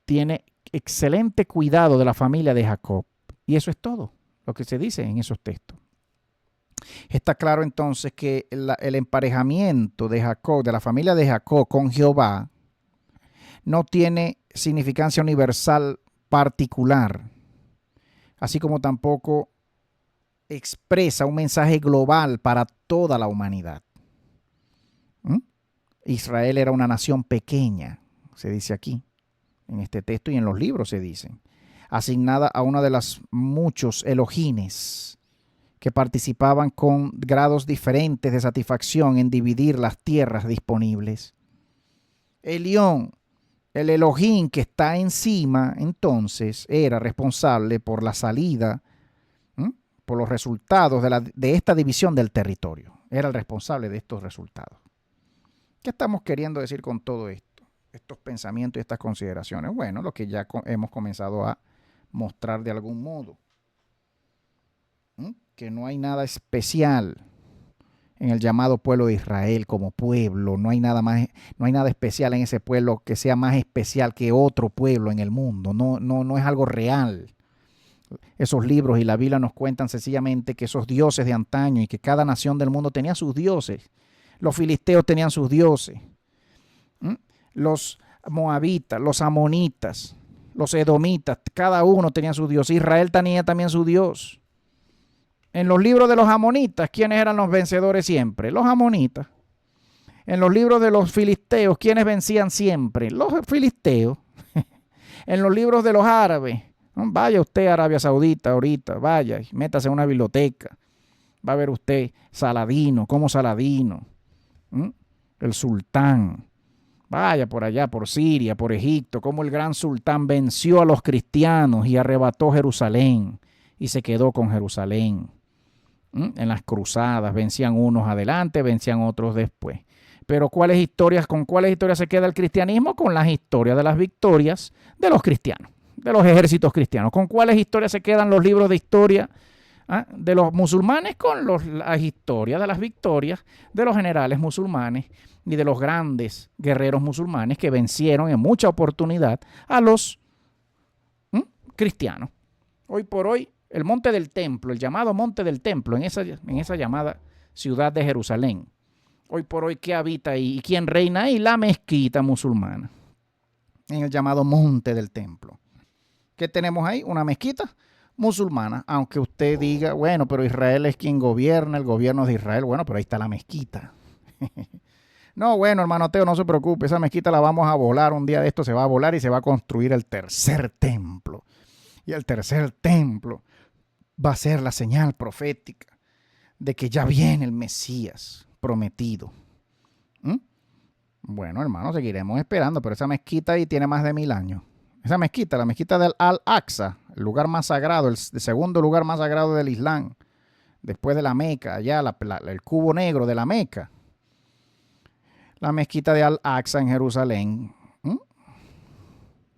tiene excelente cuidado de la familia de Jacob. Y eso es todo lo que se dice en esos textos. Está claro entonces que el emparejamiento de Jacob, de la familia de Jacob con Jehová, no tiene significancia universal particular, así como tampoco expresa un mensaje global para toda la humanidad. Israel era una nación pequeña, se dice aquí, en este texto y en los libros se dicen, asignada a una de las muchos Elohines que participaban con grados diferentes de satisfacción en dividir las tierras disponibles. Elión, el Elohim que está encima, entonces, era responsable por la salida, por los resultados de esta división del territorio. Era el responsable de estos resultados. ¿Qué estamos queriendo decir con todo esto? Estos pensamientos y estas consideraciones. Bueno, lo que ya hemos comenzado a mostrar de algún modo. Que no hay nada especial en el llamado pueblo de Israel como pueblo. No hay nada especial en ese pueblo que sea más especial que otro pueblo en el mundo. No es algo real. Esos libros y la Biblia nos cuentan sencillamente que esos dioses de antaño y que cada nación del mundo tenía sus dioses. Los filisteos tenían sus dioses. Los moabitas, los amonitas, los edomitas, cada uno tenía su Dios. Israel tenía también su Dios. En los libros de los amonitas, ¿quiénes eran los vencedores siempre? Los amonitas. En los libros de los filisteos, ¿quiénes vencían siempre? Los filisteos. En los libros de los árabes, ¿no? Vaya usted a Arabia Saudita ahorita, vaya y métase en una biblioteca. Va a ver usted Saladino, como Saladino, el sultán. Vaya por allá, por Siria, por Egipto, como el gran sultán venció a los cristianos y arrebató Jerusalén y se quedó con Jerusalén. En las cruzadas vencían unos adelante, vencían otros después. Pero ¿con cuáles historias se queda el cristianismo? Con las historias de las victorias de los cristianos, de los ejércitos cristianos. ¿Con cuáles historias se quedan los libros de historia de los musulmanes? Con las historias de las victorias de los generales musulmanes y de los grandes guerreros musulmanes que vencieron en mucha oportunidad a los cristianos. Hoy por hoy, el Monte del Templo, el llamado Monte del Templo, en esa llamada ciudad de Jerusalén, hoy por hoy, ¿qué habita ahí? ¿Y quién reina ahí? La mezquita musulmana, en el llamado Monte del Templo. ¿Qué tenemos ahí? Una mezquita musulmana, aunque usted diga, bueno, pero Israel es quien gobierna, el gobierno de Israel, bueno, pero ahí está la mezquita. No, bueno, hermano Teo, no se preocupe, esa mezquita la vamos a volar, un día de esto se va a volar y se va a construir el tercer templo. Y el tercer templo va a ser la señal profética de que ya viene el Mesías prometido. Bueno, hermano, seguiremos esperando, pero esa mezquita ahí tiene más de 1000 años. Esa mezquita, la mezquita del Al-Aqsa, el lugar más sagrado, el segundo lugar más sagrado del Islam, después de la Meca, allá el cubo negro de la Meca. La mezquita de Al-Aqsa en Jerusalén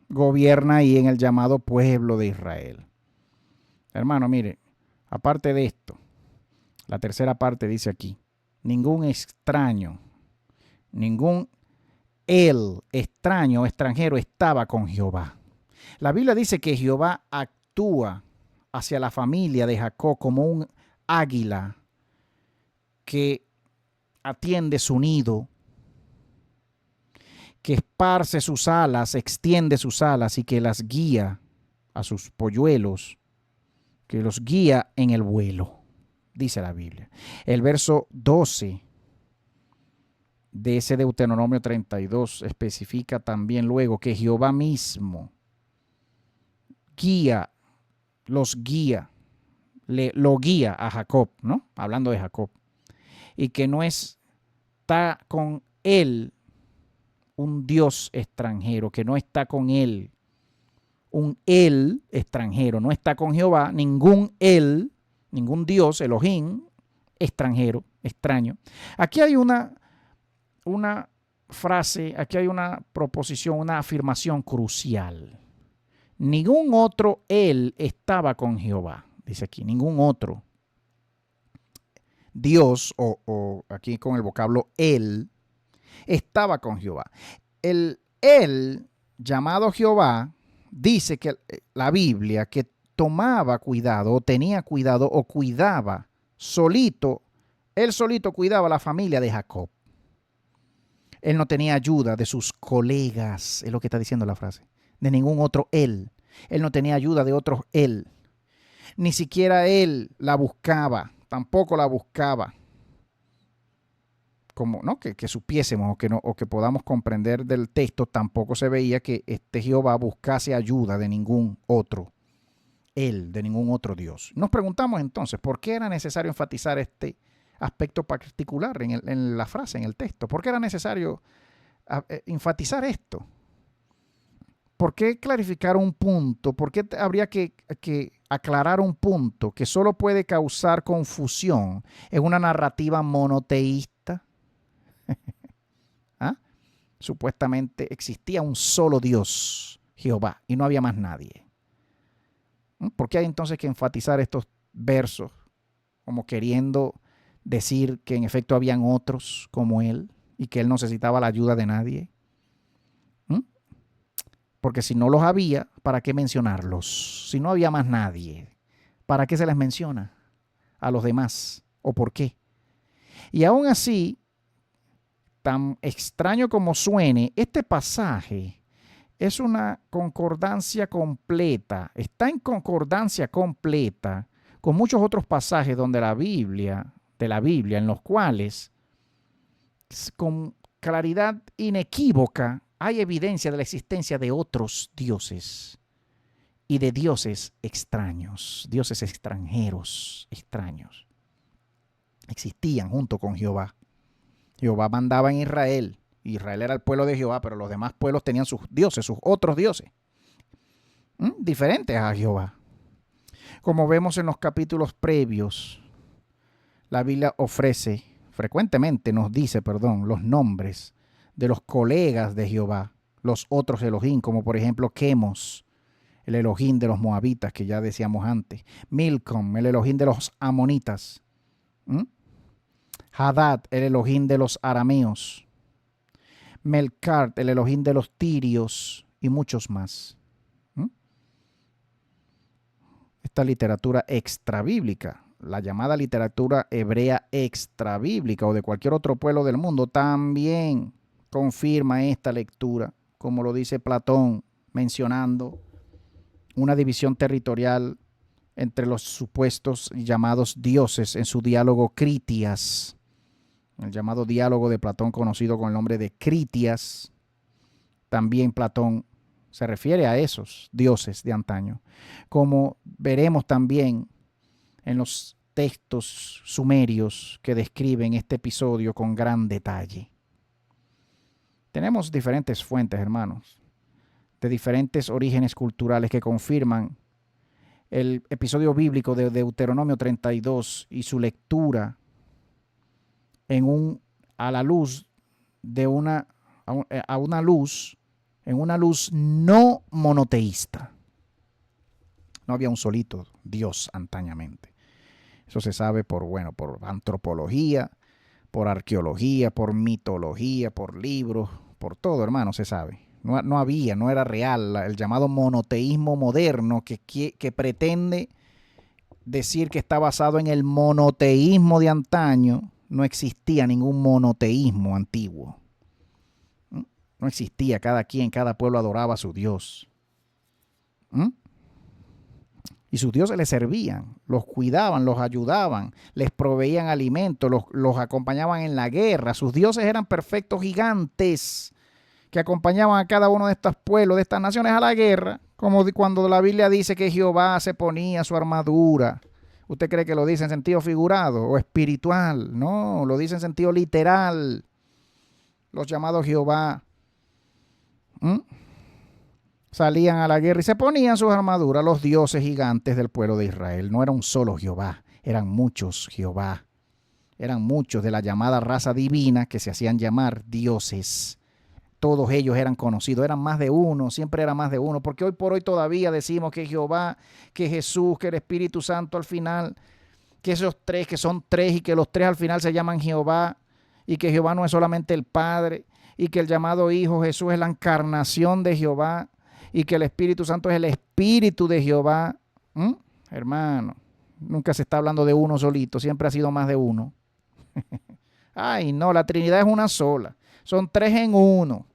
gobierna ahí en el llamado pueblo de Israel. Hermano, mire, aparte de esto, la tercera parte dice aquí, ningún extraño, ningún extraño o extranjero estaba con Jehová. La Biblia dice que Jehová actúa hacia la familia de Jacob como un águila que atiende su nido, que esparce sus alas, extiende sus alas y que las guía a sus polluelos, que los guía en el vuelo, dice la Biblia. El verso 12 de ese Deuteronomio 32 especifica también luego que Jehová mismo lo guía a Jacob, ¿no? Hablando de Jacob. Y que no está con él un Dios extranjero, que no está con él un él extranjero, no está con Jehová ningún Dios, Elohim, extranjero, extraño. Aquí hay una frase, aquí hay una proposición, una afirmación crucial. Ningún otro él estaba con Jehová, dice aquí, ningún otro Dios, o aquí con el vocablo él, estaba con Jehová. El él llamado Jehová dice que la Biblia que tomaba cuidado o tenía cuidado o cuidaba solito, él solito cuidaba la familia de Jacob. Él no tenía ayuda de sus colegas, es lo que está diciendo la frase, de ningún otro él. Él no tenía ayuda de otros él. Ni siquiera él la buscaba, tampoco la buscaba. Como, ¿no? que supiésemos o que podamos comprender del texto, tampoco se veía que este Jehová buscase ayuda de ningún otro él, de ningún otro Dios. Nos preguntamos entonces, ¿por qué era necesario enfatizar este aspecto particular en la frase, en el texto? ¿Por qué era necesario enfatizar esto? ¿Por qué clarificar un punto? ¿Por qué habría que aclarar un punto que solo puede causar confusión en una narrativa monoteísta? Supuestamente existía un solo Dios, Jehová, y no había más nadie. ¿Por qué hay entonces que enfatizar estos versos como queriendo decir que en efecto habían otros como él y que él no necesitaba la ayuda de nadie? Porque si no los había, ¿para qué mencionarlos? Si no había más nadie, ¿para qué se les menciona a los demás? ¿O por qué? Y aún así, tan extraño como suene, este pasaje es una concordancia completa, está en concordancia completa con muchos otros pasajes donde de la Biblia, en los cuales con claridad inequívoca hay evidencia de la existencia de otros dioses y de dioses extraños, dioses extranjeros, extraños. Existían junto con Jehová. Jehová mandaba en Israel. Israel era el pueblo de Jehová, pero los demás pueblos tenían sus dioses, sus otros dioses, diferentes a Jehová. Como vemos en los capítulos previos, la Biblia frecuentemente nos dice, los nombres de los colegas de Jehová, los otros Elohim, como por ejemplo Quemos, el Elohim de los moabitas, que ya decíamos antes, Milcom, el Elohim de los amonitas, Hadad, el Elohim de los arameos, Melkart, el Elohim de los tirios y muchos más. Esta literatura extrabíblica, la llamada literatura hebrea extrabíblica o de cualquier otro pueblo del mundo, también confirma esta lectura, como lo dice Platón, mencionando una división territorial entre los supuestos llamados dioses en su diálogo Critias, el llamado diálogo de Platón conocido con el nombre de Critias. También Platón se refiere a esos dioses de antaño, como veremos también en los textos sumerios que describen este episodio con gran detalle. Tenemos diferentes fuentes, hermanos, de diferentes orígenes culturales que confirman el episodio bíblico de Deuteronomio 32 y su lectura a la luz de una luz no monoteísta. No había un solito Dios antañamente. Eso se sabe por antropología, por arqueología, por mitología, por libros, por todo, hermano, se sabe. No era real el llamado monoteísmo moderno que pretende decir que está basado en el monoteísmo de antaño. No existía ningún monoteísmo antiguo. No existía, cada pueblo adoraba a su Dios. Y sus dioses les servían, los cuidaban, los ayudaban, les proveían alimento, los acompañaban en la guerra. Sus dioses eran perfectos gigantes que acompañaban a cada uno de estos pueblos, de estas naciones a la guerra, como cuando la Biblia dice que Jehová se ponía su armadura. ¿Usted cree que lo dice en sentido figurado o espiritual? No, lo dice en sentido literal. Los llamados Jehová salían a la guerra y se ponían sus armaduras, los dioses gigantes del pueblo de Israel. No era un solo Jehová, eran muchos Jehová. Eran muchos de la llamada raza divina que se hacían llamar dioses. Todos ellos eran conocidos, eran más de uno, siempre era más de uno, porque hoy por hoy todavía decimos que Jehová, que Jesús, que el Espíritu Santo al final, que esos tres, que son tres y que los tres al final se llaman Jehová, y que Jehová no es solamente el Padre, y que el llamado Hijo Jesús es la encarnación de Jehová, y que el Espíritu Santo es el Espíritu de Jehová. Hermano, nunca se está hablando de uno solito, siempre ha sido más de uno. Ay, no, la Trinidad es una sola. Son tres en uno.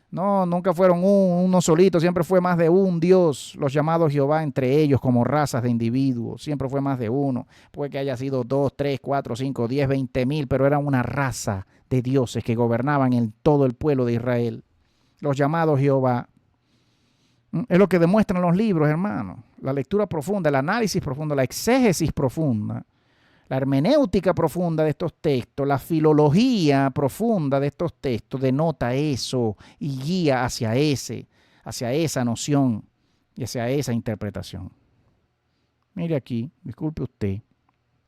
No, nunca fueron uno solito, siempre fue más de un Dios. Los llamados Jehová entre ellos como razas de individuos, siempre fue más de uno. Puede que haya sido 2, 3, 4, 5, 10, 20,000, pero era una raza de dioses que gobernaban en todo el pueblo de Israel. Los llamados Jehová. Es lo que demuestran los libros, hermano. La lectura profunda, el análisis profundo, la exégesis profunda, la hermenéutica profunda de estos textos, la filología profunda de estos textos denota eso y guía hacia esa noción y hacia esa interpretación. Mire aquí, disculpe usted,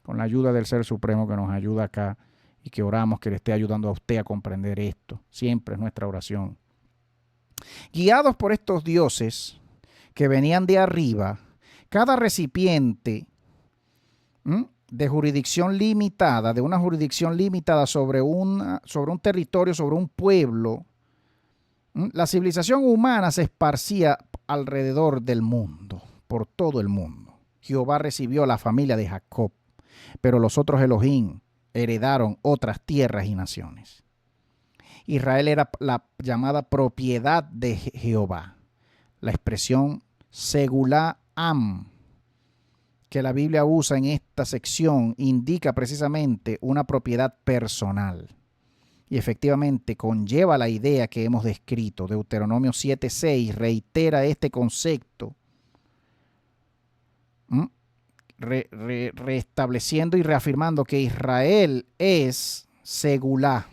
con la ayuda del Ser Supremo que nos ayuda acá y que oramos que le esté ayudando a usted a comprender esto. Siempre es nuestra oración. Guiados por estos dioses que venían de arriba, cada recipiente de jurisdicción limitada, de una jurisdicción limitada sobre un territorio, sobre un pueblo, la civilización humana se esparcía alrededor del mundo, por todo el mundo. Jehová recibió a la familia de Jacob, pero los otros Elohim heredaron otras tierras y naciones. Israel era la llamada propiedad de Jehová. La expresión segulá am, que la Biblia usa en esta sección, indica precisamente una propiedad personal. Y efectivamente conlleva la idea que hemos descrito. Deuteronomio 7:6 reitera este concepto, restableciendo y reafirmando que Israel es segulá.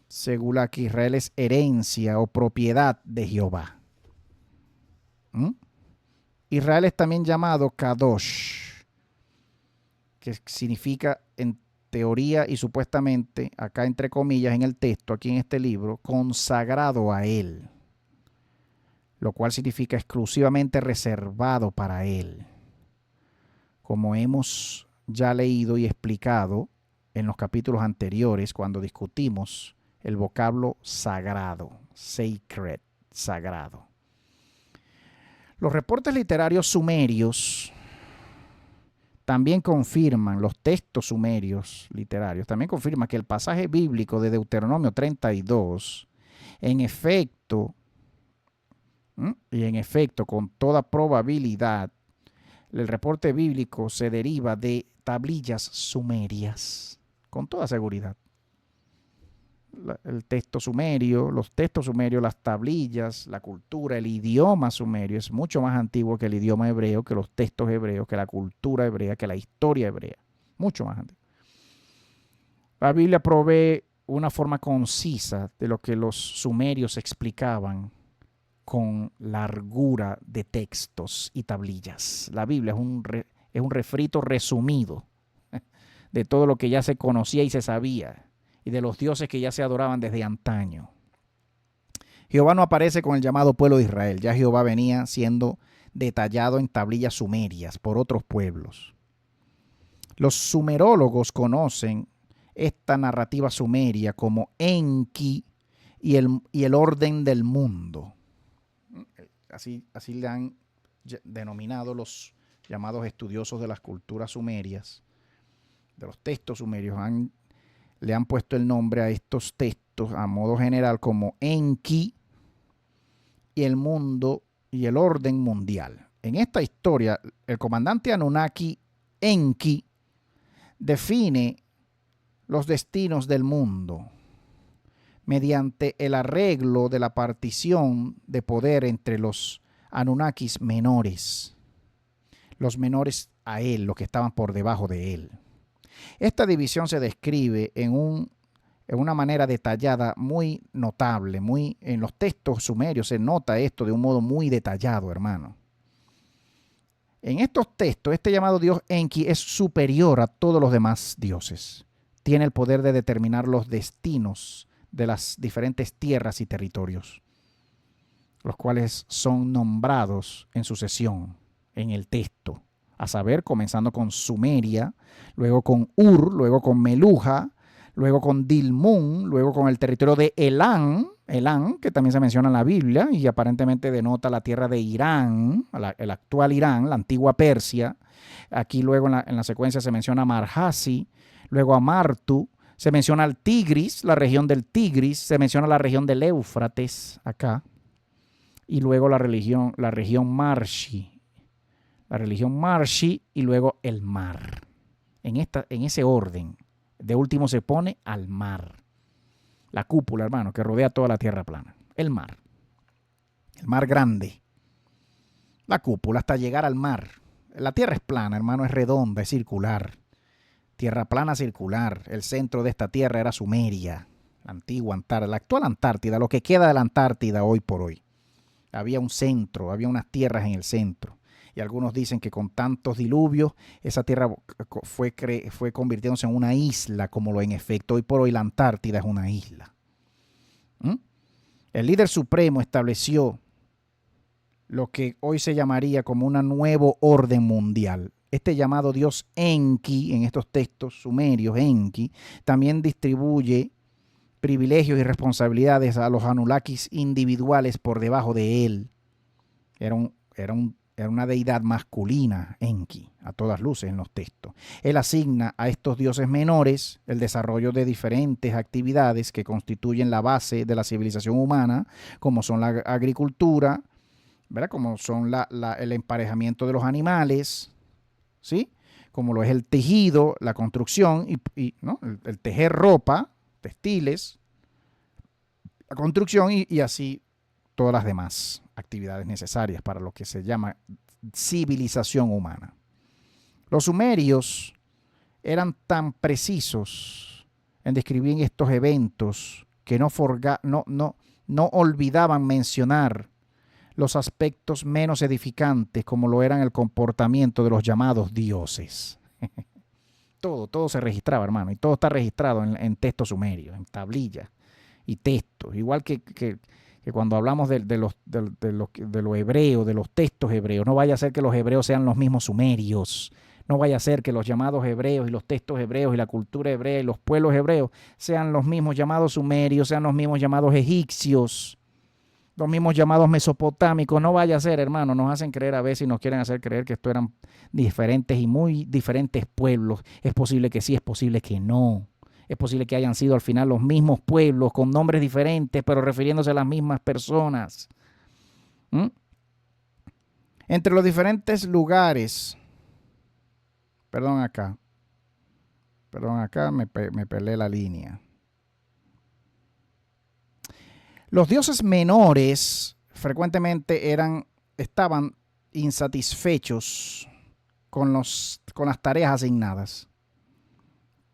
Segulá, que Israel es herencia o propiedad de Jehová. Israel es también llamado Kadosh, que significa en teoría y supuestamente, acá entre comillas en el texto, aquí en este libro, consagrado a él, lo cual significa exclusivamente reservado para él, como hemos ya leído y explicado en los capítulos anteriores cuando discutimos el vocablo sagrado, sacred, sagrado. Los reportes literarios sumerios también confirman, los textos sumerios literarios, también confirman que el pasaje bíblico de Deuteronomio 32, en efecto, con toda probabilidad, el reporte bíblico se deriva de tablillas sumerias, con toda seguridad. El texto sumerio, los textos sumerios, las tablillas, la cultura, el idioma sumerio es mucho más antiguo que el idioma hebreo, que los textos hebreos, que la cultura hebrea, que la historia hebrea. Mucho más antiguo. La Biblia provee una forma concisa de lo que los sumerios explicaban con largura de textos y tablillas. La Biblia es un refrito resumido de todo lo que ya se conocía y se sabía, y de los dioses que ya se adoraban desde antaño. Jehová no aparece con el llamado pueblo de Israel. Ya Jehová venía siendo detallado en tablillas sumerias por otros pueblos. Los sumerólogos conocen esta narrativa sumeria como Enki y el orden del mundo. Así le han denominado los llamados estudiosos de las culturas sumerias, de los textos sumerios. Le han puesto el nombre a estos textos a modo general como Enki y el mundo y el orden mundial. En esta historia, el comandante Anunnaki Enki define los destinos del mundo mediante el arreglo de la partición de poder entre los Anunnakis menores, los menores a él, los que estaban por debajo de él. Esta división se describe en una manera detallada muy notable, en los textos sumerios se nota esto de un modo muy detallado, hermano. En estos textos, este llamado Dios Enki es superior a todos los demás dioses. Tiene el poder de determinar los destinos de las diferentes tierras y territorios, los cuales son nombrados en sucesión en el texto. A saber, comenzando con Sumeria, luego con Ur, luego con Meluja, luego con Dilmun, luego con el territorio de Elam, que también se menciona en la Biblia y aparentemente denota la tierra de Irán, el actual Irán, la antigua Persia. Aquí luego en la secuencia se menciona Marjasi, luego Amartu, se menciona el Tigris, la región del Tigris, se menciona la región del Éufrates acá, y luego la región Marshi. La religión Marshi y luego el mar. En ese orden. De último se pone al mar. La cúpula, hermano, que rodea toda la tierra plana. El mar. El mar grande. La cúpula hasta llegar al mar. La tierra es plana, hermano, es redonda, es circular. Tierra plana circular. El centro de esta tierra era Sumeria. La antigua Antártida, la actual Antártida, lo que queda de la Antártida hoy por hoy. Había un centro, había unas tierras en el centro. Y algunos dicen que con tantos diluvios, esa tierra fue convirtiéndose en una isla, como lo en efecto hoy por hoy la Antártida es una isla. El líder supremo estableció lo que hoy se llamaría como un nuevo orden mundial. Este llamado Dios Enki, en estos textos sumerios, Enki, también distribuye privilegios y responsabilidades a los Anunnakis individuales por debajo de él. Era era una deidad masculina, Enki, a todas luces en los textos. Él asigna a estos dioses menores el desarrollo de diferentes actividades que constituyen la base de la civilización humana, como son la agricultura, ¿verdad? Como son el emparejamiento de los animales, ¿sí? Como lo es el tejido, la construcción, ¿no? el tejer ropa, textiles, la construcción y así todas las demás actividades necesarias para lo que se llama civilización humana. Los sumerios eran tan precisos en describir estos eventos que no olvidaban mencionar los aspectos menos edificantes como lo eran el comportamiento de los llamados dioses. Todo se registraba, hermano, y todo está registrado en textos sumerios, en tablillas y textos, igual que cuando hablamos de lo hebreo, de los textos hebreos. No vaya a ser que los hebreos sean los mismos sumerios. No vaya a ser que los llamados hebreos y los textos hebreos y la cultura hebrea y los pueblos hebreos sean los mismos llamados sumerios, sean los mismos llamados egipcios, los mismos llamados mesopotámicos. No vaya a ser, hermano. Nos hacen creer a veces y nos quieren hacer creer que estos eran diferentes y muy diferentes pueblos. Es posible que sí, es posible que no. Es posible que hayan sido al final los mismos pueblos con nombres diferentes, pero refiriéndose a las mismas personas. Entre los diferentes lugares, perdón acá, me peleé la línea. Los dioses menores frecuentemente estaban insatisfechos con las tareas asignadas,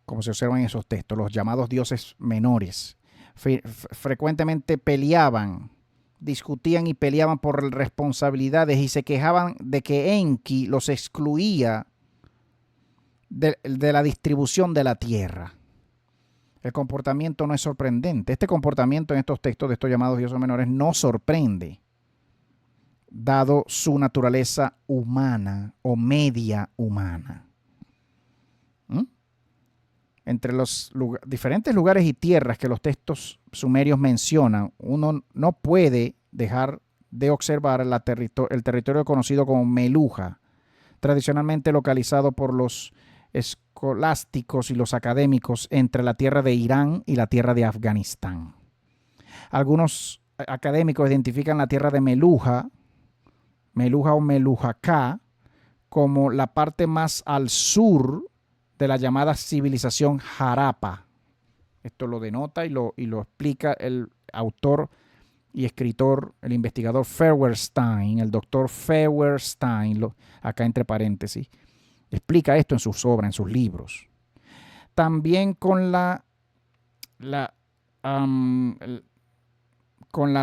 como se observa en esos textos. Los llamados dioses menores frecuentemente peleaban, discutían y peleaban por responsabilidades y se quejaban de que Enki los excluía de la distribución de la tierra. El comportamiento no es sorprendente. Este comportamiento en estos textos de estos llamados dioses menores no sorprende, dado su naturaleza humana o media humana. Entre los diferentes lugares y tierras que los textos sumerios mencionan, uno no puede dejar de observar el territorio conocido como Meluja, tradicionalmente localizado por los escolásticos y los académicos entre la tierra de Irán y la tierra de Afganistán. Algunos académicos identifican la tierra de Meluja o Melujacá, como la parte más al sur de la llamada civilización Harappa. Esto lo denota y lo explica el autor y escritor, el investigador Feuerstein, el doctor Feuerstein, acá entre paréntesis. Explica esto en sus obras, en sus libros. También con la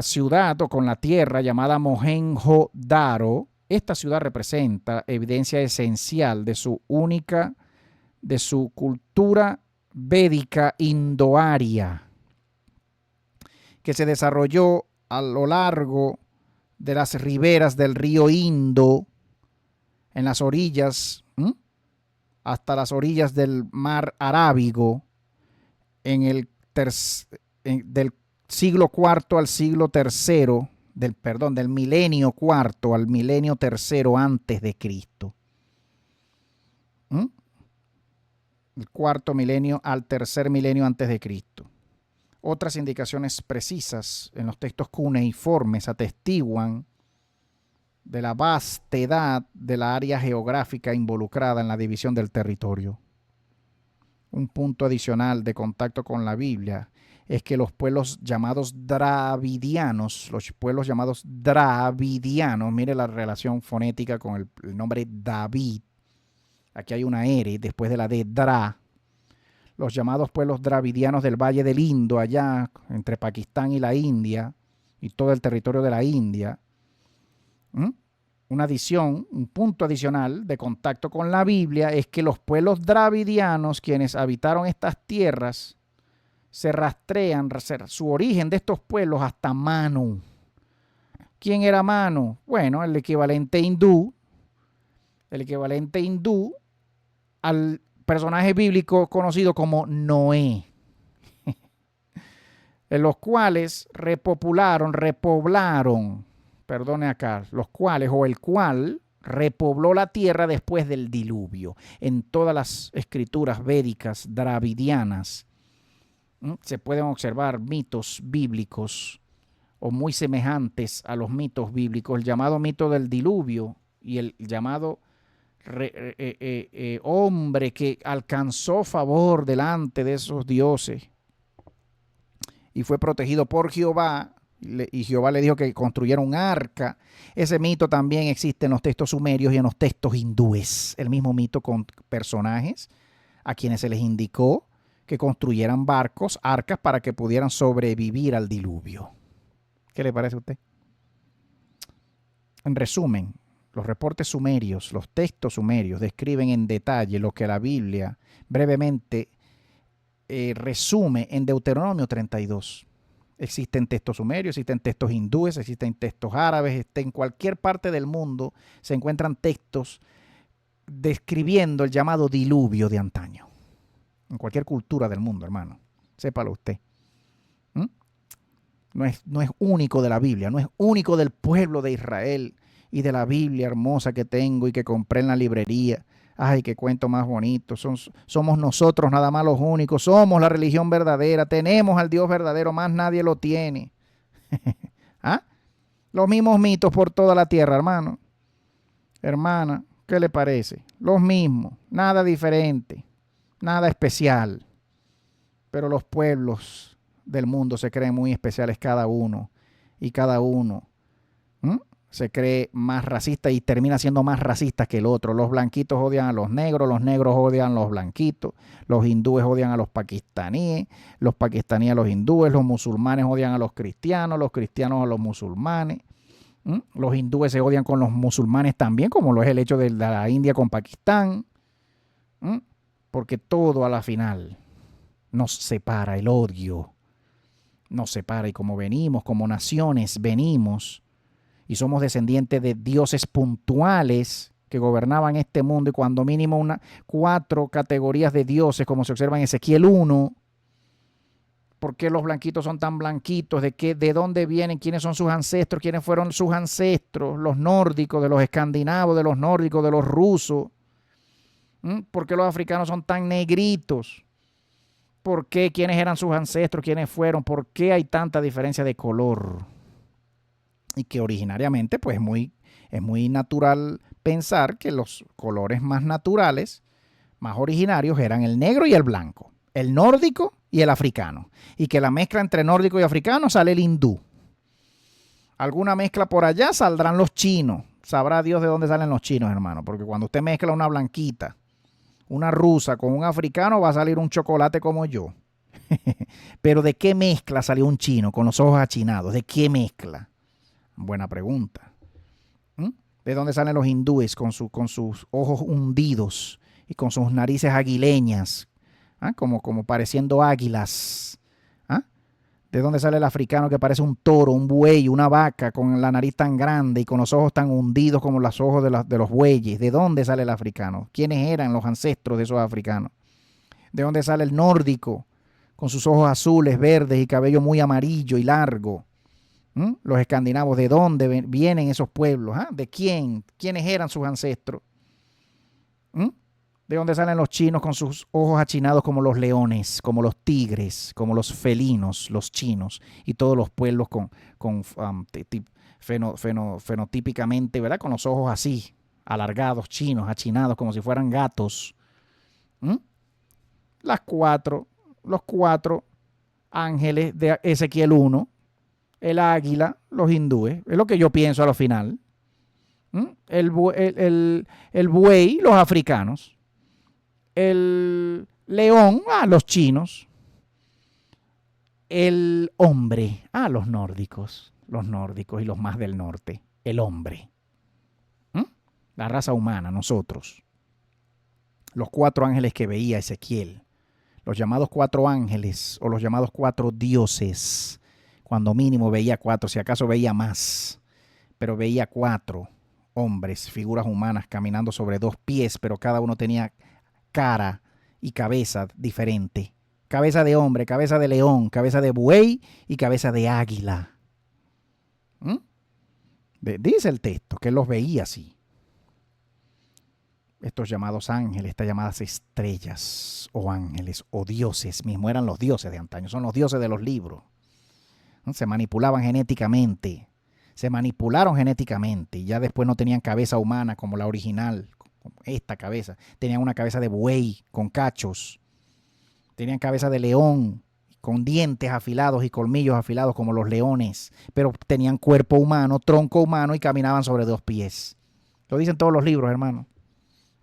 ciudad o con la tierra llamada Mohenjo-Daro. Esta ciudad representa evidencia esencial de su cultura védica indoaria, que se desarrolló a lo largo de las riberas del río Indo, en las orillas, hasta las orillas del mar Arábigo, del siglo IV al siglo III, del milenio IV al milenio III antes de Cristo. El cuarto milenio al tercer milenio antes de Cristo. Otras indicaciones precisas en los textos cuneiformes atestiguan de la vastedad de la área geográfica involucrada en la división del territorio. Un punto adicional de contacto con la Biblia es que los pueblos llamados dravidianos, mire la relación fonética con el nombre David. Aquí hay una R después de la D, Dra. Los llamados pueblos dravidianos del Valle del Indo, allá entre Pakistán y la India, y todo el territorio de la India. Un punto adicional de contacto con la Biblia es que los pueblos dravidianos, quienes habitaron estas tierras, se rastrean su origen de estos pueblos hasta Manu. ¿Quién era Manu? Bueno, el equivalente hindú al personaje bíblico conocido como Noé, en los cuales repoblaron, el cual repobló la tierra después del diluvio. En todas las escrituras védicas dravidianas se pueden observar mitos bíblicos o muy semejantes a los mitos bíblicos, el llamado mito del diluvio y el llamado hombre que alcanzó favor delante de esos dioses y fue protegido por Jehová, y Jehová le dijo que construyera un arca. Ese mito también existe en los textos sumerios y en los textos hindúes, el mismo mito con personajes a quienes se les indicó que construyeran barcos, arcas, para que pudieran sobrevivir al diluvio. ¿Qué le parece a usted? En resumen, los reportes sumerios, los textos sumerios describen en detalle lo que la Biblia brevemente resume en Deuteronomio 32. Existen textos sumerios, existen textos hindúes, existen textos árabes, en cualquier parte del mundo se encuentran textos describiendo el llamado diluvio de antaño. En cualquier cultura del mundo, hermano. Sépalo usted. No es único de la Biblia, no es único del pueblo de Israel y de la Biblia hermosa que tengo y que compré en la librería. Ay, qué cuento más bonito. Somos nosotros nada más los únicos. Somos la religión verdadera. Tenemos al Dios verdadero. Más nadie lo tiene. ¿Ah? Los mismos mitos por toda la tierra, hermano. Hermana, ¿qué le parece? Los mismos. Nada diferente. Nada especial. Pero los pueblos del mundo se creen muy especiales cada uno. Y cada uno se cree más racista y termina siendo más racista que el otro. Los blanquitos odian a los negros odian a los blanquitos, los hindúes odian a los pakistaníes a los hindúes, los musulmanes odian a los cristianos a los musulmanes. Los hindúes se odian con los musulmanes también, como lo es el hecho de la India con Pakistán. Porque todo a la final nos separa, el odio nos separa, y como venimos, como naciones venimos y somos descendientes de dioses puntuales que gobernaban este mundo, y cuando mínimo 4 categorías de dioses, como se observa en Ezequiel 1. ¿Por qué los blanquitos son tan blanquitos? ¿De dónde vienen? ¿Quiénes son sus ancestros? ¿Quiénes fueron sus ancestros? Los nórdicos, de los escandinavos, de los nórdicos, de los rusos. ¿Por qué los africanos son tan negritos? ¿Por qué? ¿Quiénes eran sus ancestros? ¿Quiénes fueron? ¿Por qué hay tanta diferencia de color? Y que originariamente pues es muy natural pensar que los colores más naturales, más originarios, eran el negro y el blanco, el nórdico y el africano, y que la mezcla entre nórdico y africano sale el hindú. Alguna mezcla por allá saldrán los chinos. Sabrá Dios de dónde salen los chinos, hermano, porque cuando usted mezcla una blanquita, una rusa con un africano, va a salir un chocolate como yo. Pero ¿de qué mezcla salió un chino con los ojos achinados? ¿De qué mezcla? Buena pregunta. ¿De dónde salen los hindúes con sus ojos hundidos y con sus narices aguileñas? Como pareciendo águilas. ¿De dónde sale el africano que parece un toro, un buey, una vaca, con la nariz tan grande y con los ojos tan hundidos como los ojos de los bueyes? ¿De dónde sale el africano? ¿Quiénes eran los ancestros de esos africanos? ¿De dónde sale el nórdico con sus ojos azules, verdes y cabello muy amarillo y largo? Los escandinavos, ¿de dónde vienen esos pueblos? ¿De quién? ¿Quiénes eran sus ancestros? ¿De dónde salen los chinos con sus ojos achinados como los leones, como los tigres, como los felinos, los chinos, y todos los pueblos fenotípicamente, ¿verdad? Con los ojos así, alargados, chinos, achinados, como si fueran gatos? Los 4 ángeles de Ezequiel 1, el águila, los hindúes, es lo que yo pienso a lo final. El buey, los africanos. El león, los chinos. El hombre, los nórdicos y los más del norte. El hombre. La raza humana, nosotros. Los 4 ángeles que veía Ezequiel. Los llamados 4 ángeles o los llamados 4 dioses. Cuando mínimo veía 4, si acaso veía más. Pero veía 4 hombres, figuras humanas, caminando sobre 2 pies, pero cada uno tenía cara y cabeza diferente. Cabeza de hombre, cabeza de león, cabeza de buey y cabeza de águila. Dice el texto que él los veía así. estos llamados ángeles, estas llamadas estrellas o ángeles o dioses, mismo eran los dioses de antaño, son los dioses de los libros. Se manipulaban genéticamente, se manipularon genéticamente y ya después no tenían cabeza humana como la original, como esta cabeza. Tenían una cabeza de buey con cachos, tenían cabeza de león con dientes afilados y colmillos afilados como los leones, pero tenían cuerpo humano, tronco humano y caminaban sobre 2 pies. Lo dicen todos los libros, hermano.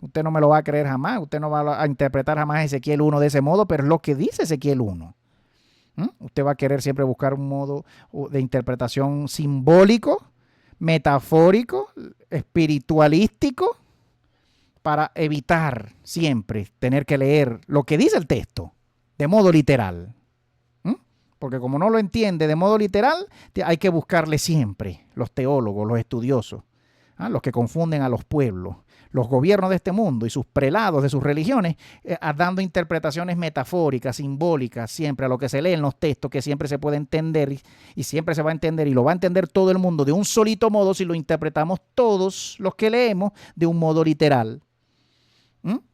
Usted no me lo va a creer jamás, usted no va a interpretar jamás Ezequiel 1 de ese modo, pero es lo que dice Ezequiel 1. Usted va a querer siempre buscar un modo de interpretación simbólico, metafórico, espiritualístico, para evitar siempre tener que leer lo que dice el texto de modo literal. Porque como no lo entiende de modo literal, hay que buscarle siempre los teólogos, los estudiosos, los que confunden a los pueblos, los gobiernos de este mundo y sus prelados de sus religiones, dando interpretaciones metafóricas, simbólicas, siempre a lo que se lee en los textos, que siempre se puede entender y siempre se va a entender y lo va a entender todo el mundo de un solito modo si lo interpretamos todos los que leemos de un modo literal.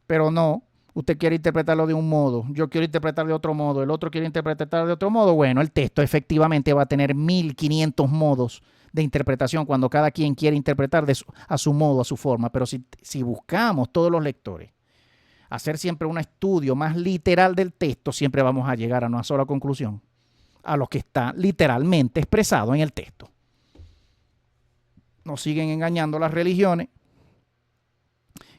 Pero no, usted quiere interpretarlo de un modo, yo quiero interpretar de otro modo, el otro quiere interpretar de otro modo. Bueno, el texto efectivamente va a tener 1500 modos de interpretación cuando cada quien quiere interpretar a su modo, a su forma. Pero si buscamos todos los lectores hacer siempre un estudio más literal del texto, siempre vamos a llegar a una sola conclusión, a lo que está literalmente expresado en el texto. Nos siguen engañando las religiones,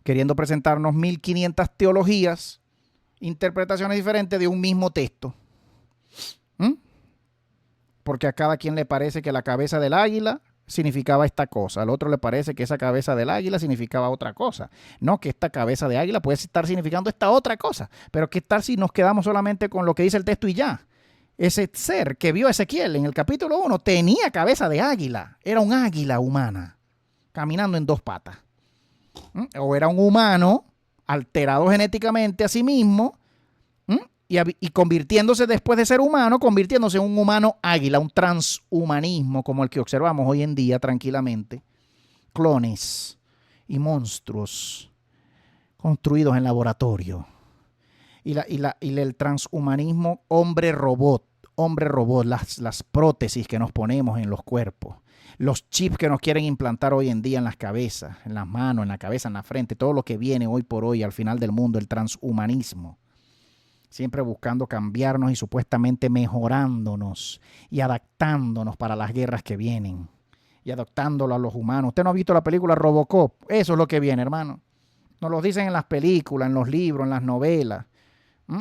queriendo presentarnos 1500 teologías, interpretaciones diferentes de un mismo texto. Porque a cada quien le parece que la cabeza del águila significaba esta cosa, al otro le parece que esa cabeza del águila significaba otra cosa. No, que esta cabeza de águila puede estar significando esta otra cosa, pero ¿qué tal si nos quedamos solamente con lo que dice el texto y ya? Ese ser que vio Ezequiel en el capítulo 1 tenía cabeza de águila, era un águila humana, caminando en 2 patas. O era un humano alterado genéticamente a sí mismo y convirtiéndose después de ser humano, convirtiéndose en un humano águila, un transhumanismo como el que observamos hoy en día tranquilamente. Clones y monstruos construidos en laboratorio. Y el transhumanismo hombre-robot, las prótesis que nos ponemos en los cuerpos. Los chips que nos quieren implantar hoy en día en las cabezas, en las manos, en la cabeza, en la frente, todo lo que viene hoy por hoy al final del mundo, el transhumanismo. Siempre buscando cambiarnos y supuestamente mejorándonos y adaptándonos para las guerras que vienen y adaptándolo a los humanos. Usted no ha visto la película Robocop, eso es lo que viene, hermano. Nos lo dicen en las películas, en los libros, en las novelas.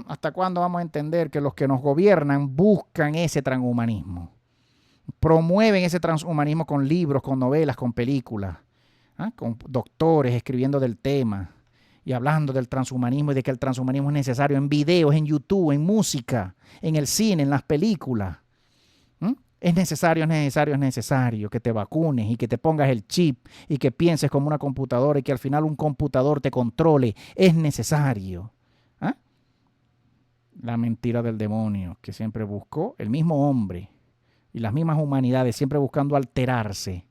¿Hasta cuándo vamos a entender que los que nos gobiernan buscan ese transhumanismo? Promueven ese transhumanismo con libros, con novelas, con películas, con doctores escribiendo del tema y hablando del transhumanismo y de que el transhumanismo es necesario en videos, en YouTube, en música, en el cine, en las películas. Es necesario que te vacunes y que te pongas el chip y que pienses como una computadora y que al final un computador te controle. Es necesario. La mentira del demonio que siempre buscó el mismo hombre y las mismas humanidades siempre buscando alterarse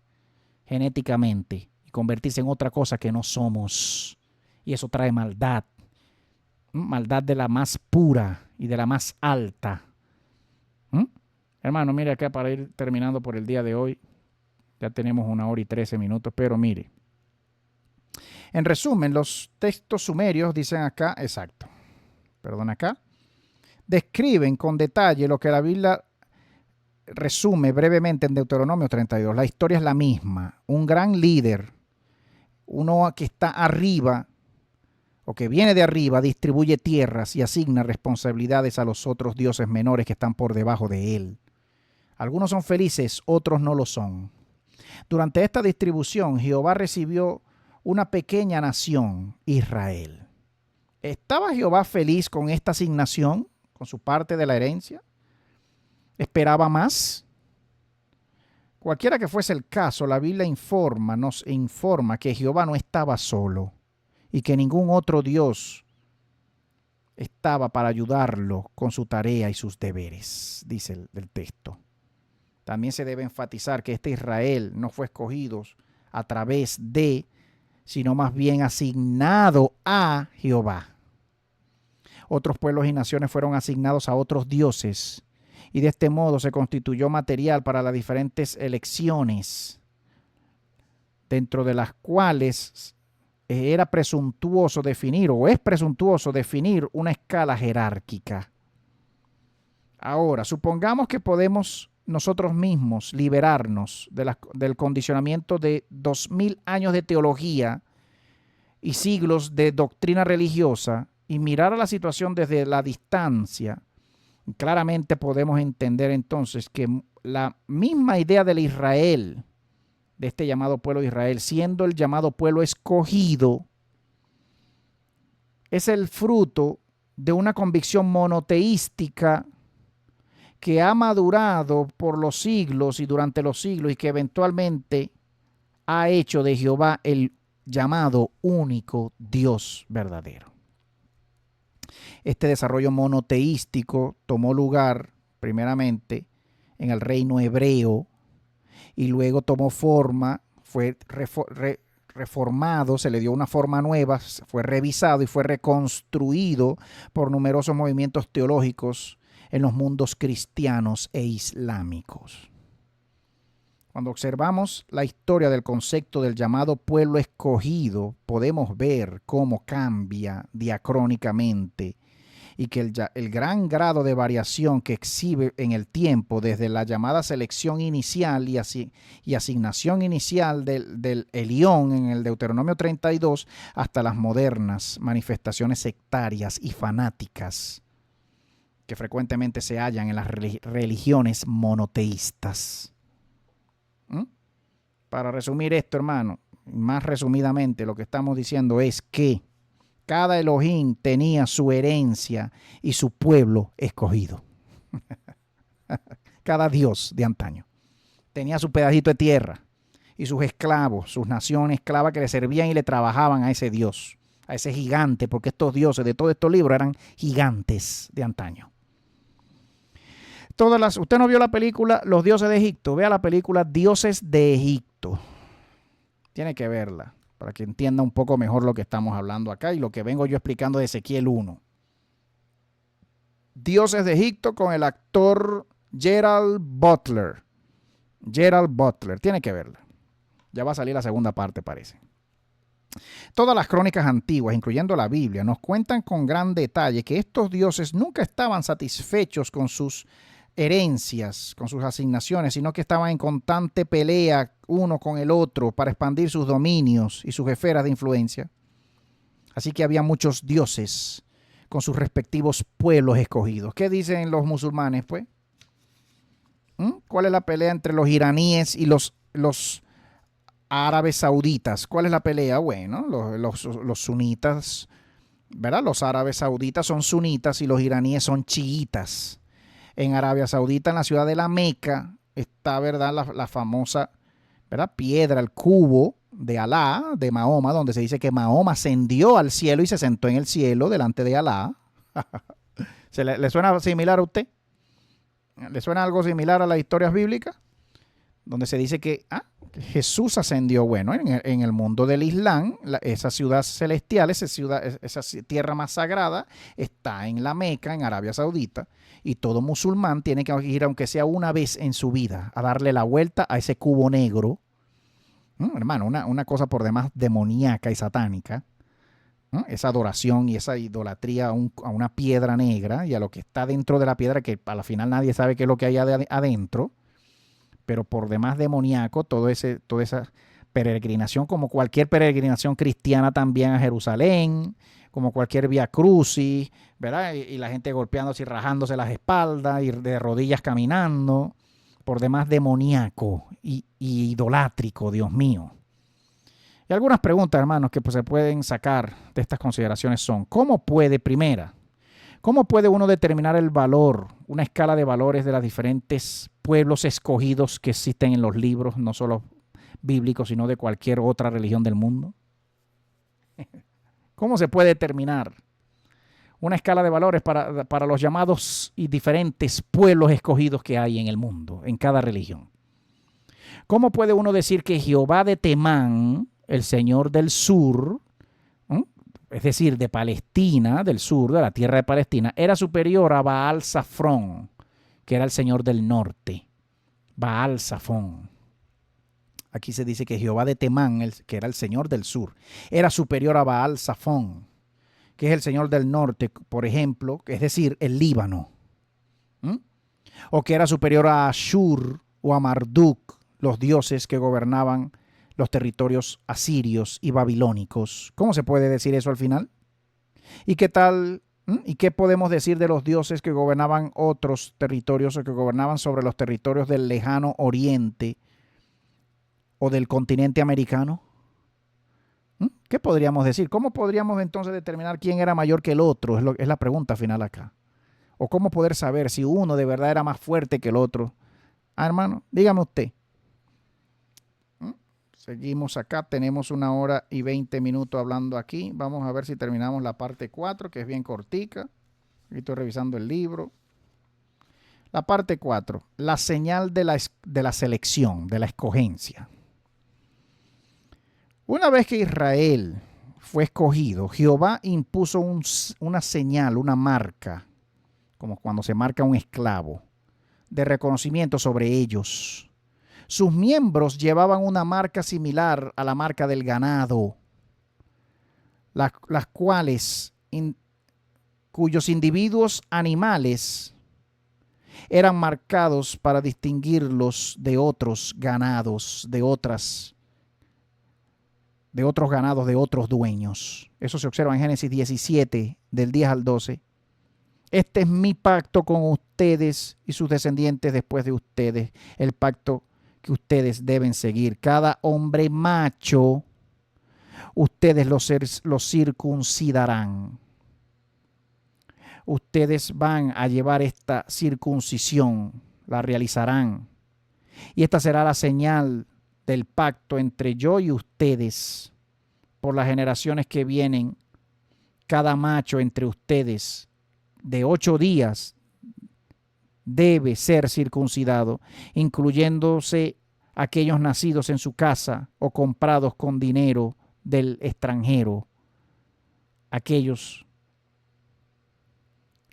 genéticamente y convertirse en otra cosa que no somos. Y eso trae maldad. Maldad de la más pura y de la más alta. Hermano, mire acá para ir terminando por el día de hoy. Ya tenemos 1 hora y 13 minutos, pero mire. En resumen, los textos sumerios dicen acá, describen con detalle lo que la Biblia resume brevemente en Deuteronomio 32. La historia es la misma. Un gran líder, uno que está arriba o que viene de arriba, distribuye tierras y asigna responsabilidades a los otros dioses menores que están por debajo de él. Algunos son felices, otros no lo son. Durante esta distribución, Jehová recibió una pequeña nación, Israel. ¿Estaba Jehová feliz con esta asignación, con su parte de la herencia? ¿Esperaba más? Cualquiera que fuese el caso, la Biblia nos informa que Jehová no estaba solo y que ningún otro Dios estaba para ayudarlo con su tarea y sus deberes, dice el texto. También se debe enfatizar que este Israel no fue escogido a través de sino más bien asignado a Jehová. Otros pueblos y naciones fueron asignados a otros dioses, y de este modo se constituyó material para las diferentes elecciones, dentro de las cuales era presuntuoso definir, o es presuntuoso definir, una escala jerárquica. Ahora, supongamos que podemos nosotros mismos liberarnos del condicionamiento de 2000 años de teología y siglos de doctrina religiosa y mirar a la situación desde la distancia. Claramente podemos entender entonces que la misma idea del Israel, de este llamado pueblo de Israel, siendo el llamado pueblo escogido, es el fruto de una convicción monoteística que ha madurado por los siglos y durante los siglos y que eventualmente ha hecho de Jehová el llamado único Dios verdadero. Este desarrollo monoteístico tomó lugar primeramente en el reino hebreo y luego tomó forma, fue reformado, se le dio una forma nueva, fue revisado y fue reconstruido por numerosos movimientos teológicos en los mundos cristianos e islámicos. Cuando observamos la historia del concepto del llamado pueblo escogido, podemos ver cómo cambia diacrónicamente y que el gran grado de variación que exhibe en el tiempo, desde la llamada selección inicial y asignación inicial del Elión en el Deuteronomio 32, hasta las modernas manifestaciones sectarias y fanáticas que frecuentemente se hallan en las religiones monoteístas. Para resumir esto, hermano, más resumidamente lo que estamos diciendo es que cada Elohim tenía su herencia y su pueblo escogido. Cada dios de antaño tenía su pedacito de tierra y sus esclavos, sus naciones esclavas que le servían y le trabajaban a ese dios, a ese gigante, porque estos dioses de todos estos libros eran gigantes de antaño. Usted no vio la película Los Dioses de Egipto, vea la película Dioses de Egipto. Tiene que verla para que entienda un poco mejor lo que estamos hablando acá y lo que vengo yo explicando de Ezequiel 1. Dioses de Egipto con el actor Gerald Butler. Gerald Butler, tiene que verla. Ya va a salir la segunda parte, parece. Todas las crónicas antiguas, incluyendo la Biblia, nos cuentan con gran detalle que estos dioses nunca estaban satisfechos con sus herencias, con sus asignaciones, sino que estaban en constante pelea uno con el otro para expandir sus dominios y sus esferas de influencia. Así que había muchos dioses con sus respectivos pueblos escogidos. ¿Qué dicen los musulmanes, pues? ¿Cuál es la pelea entre los iraníes y los árabes sauditas? ¿Cuál es la pelea? Bueno, los sunitas, ¿verdad? Los árabes sauditas son sunitas y los iraníes son chiitas. En Arabia Saudita, en la ciudad de la Meca, está, ¿verdad?, la famosa, ¿verdad?, piedra, el cubo de Alá, de Mahoma, donde se dice que Mahoma ascendió al cielo y se sentó en el cielo delante de Alá. ¿Le suena similar a usted? ¿Le suena algo similar a las historias bíblicas? Donde se dice que Jesús ascendió. Bueno, en el mundo del Islam, esa ciudad celestial, esa tierra más sagrada, está en la Meca, en Arabia Saudita, y todo musulmán tiene que ir, aunque sea una vez en su vida, a darle la vuelta a ese cubo negro. Hermano, una cosa por demás demoníaca y satánica. Esa adoración y esa idolatría a una piedra negra y a lo que está dentro de la piedra, que a la final nadie sabe qué es lo que hay adentro, pero por demás demoníaco, toda esa peregrinación, como cualquier peregrinación cristiana también a Jerusalén, como cualquier vía crucis, ¿verdad? Y la gente golpeándose y rajándose las espaldas y de rodillas caminando, por demás demoníaco y idolátrico, Dios mío. Y algunas preguntas, hermanos, que pues, se pueden sacar de estas consideraciones son: ¿cómo puede uno determinar el valor, una escala de valores de los diferentes pueblos escogidos que existen en los libros, no solo bíblicos, sino de cualquier otra religión del mundo? ¿Cómo se puede determinar una escala de valores para los llamados y diferentes pueblos escogidos que hay en el mundo, en cada religión? ¿Cómo puede uno decir que Jehová de Temán el señor del sur, es decir, de Palestina, del sur, de la tierra de Palestina, era superior a Baal Zafón, que era el señor del norte. Baal Zafón. Aquí se dice que Jehová de Temán, que era el señor del sur, era superior a Baal Zafón, que es el señor del norte, por ejemplo, es decir, el Líbano. O que era superior a Ashur o a Marduk, los dioses que gobernaban los territorios asirios y babilónicos. ¿Cómo se puede decir eso al final? ¿Y qué tal? ¿Y qué podemos decir de los dioses que gobernaban otros territorios o que gobernaban sobre los territorios del lejano oriente o del continente americano? ¿Qué podríamos decir? ¿Cómo podríamos entonces determinar quién era mayor que el otro? Es la pregunta final acá. ¿O cómo poder saber si uno de verdad era más fuerte que el otro? Hermano, dígame usted. Seguimos acá, tenemos 1 hora y 20 minutos hablando aquí. Vamos a ver si terminamos la parte 4, que es bien cortica. Aquí estoy revisando el libro. La parte 4, la señal de la selección, de la escogencia. Una vez que Israel fue escogido, Jehová impuso una señal, una marca, como cuando se marca un esclavo, de reconocimiento sobre ellos. Sus miembros llevaban una marca similar a la marca del ganado, las cuales, cuyos individuos animales eran marcados para distinguirlos de otros ganados, de otros ganados, de otros dueños. Eso se observa en Génesis 17, del 10 al 12. Este es mi pacto con ustedes y sus descendientes después de ustedes, el pacto que ustedes deben seguir. Cada hombre macho, ustedes los circuncidarán. Ustedes van a llevar esta circuncisión, la realizarán. Y esta será la señal del pacto entre yo y ustedes por las generaciones que vienen. Cada macho entre ustedes de 8 días debe ser circuncidado, incluyéndose aquellos nacidos en su casa o comprados con dinero del extranjero, aquellos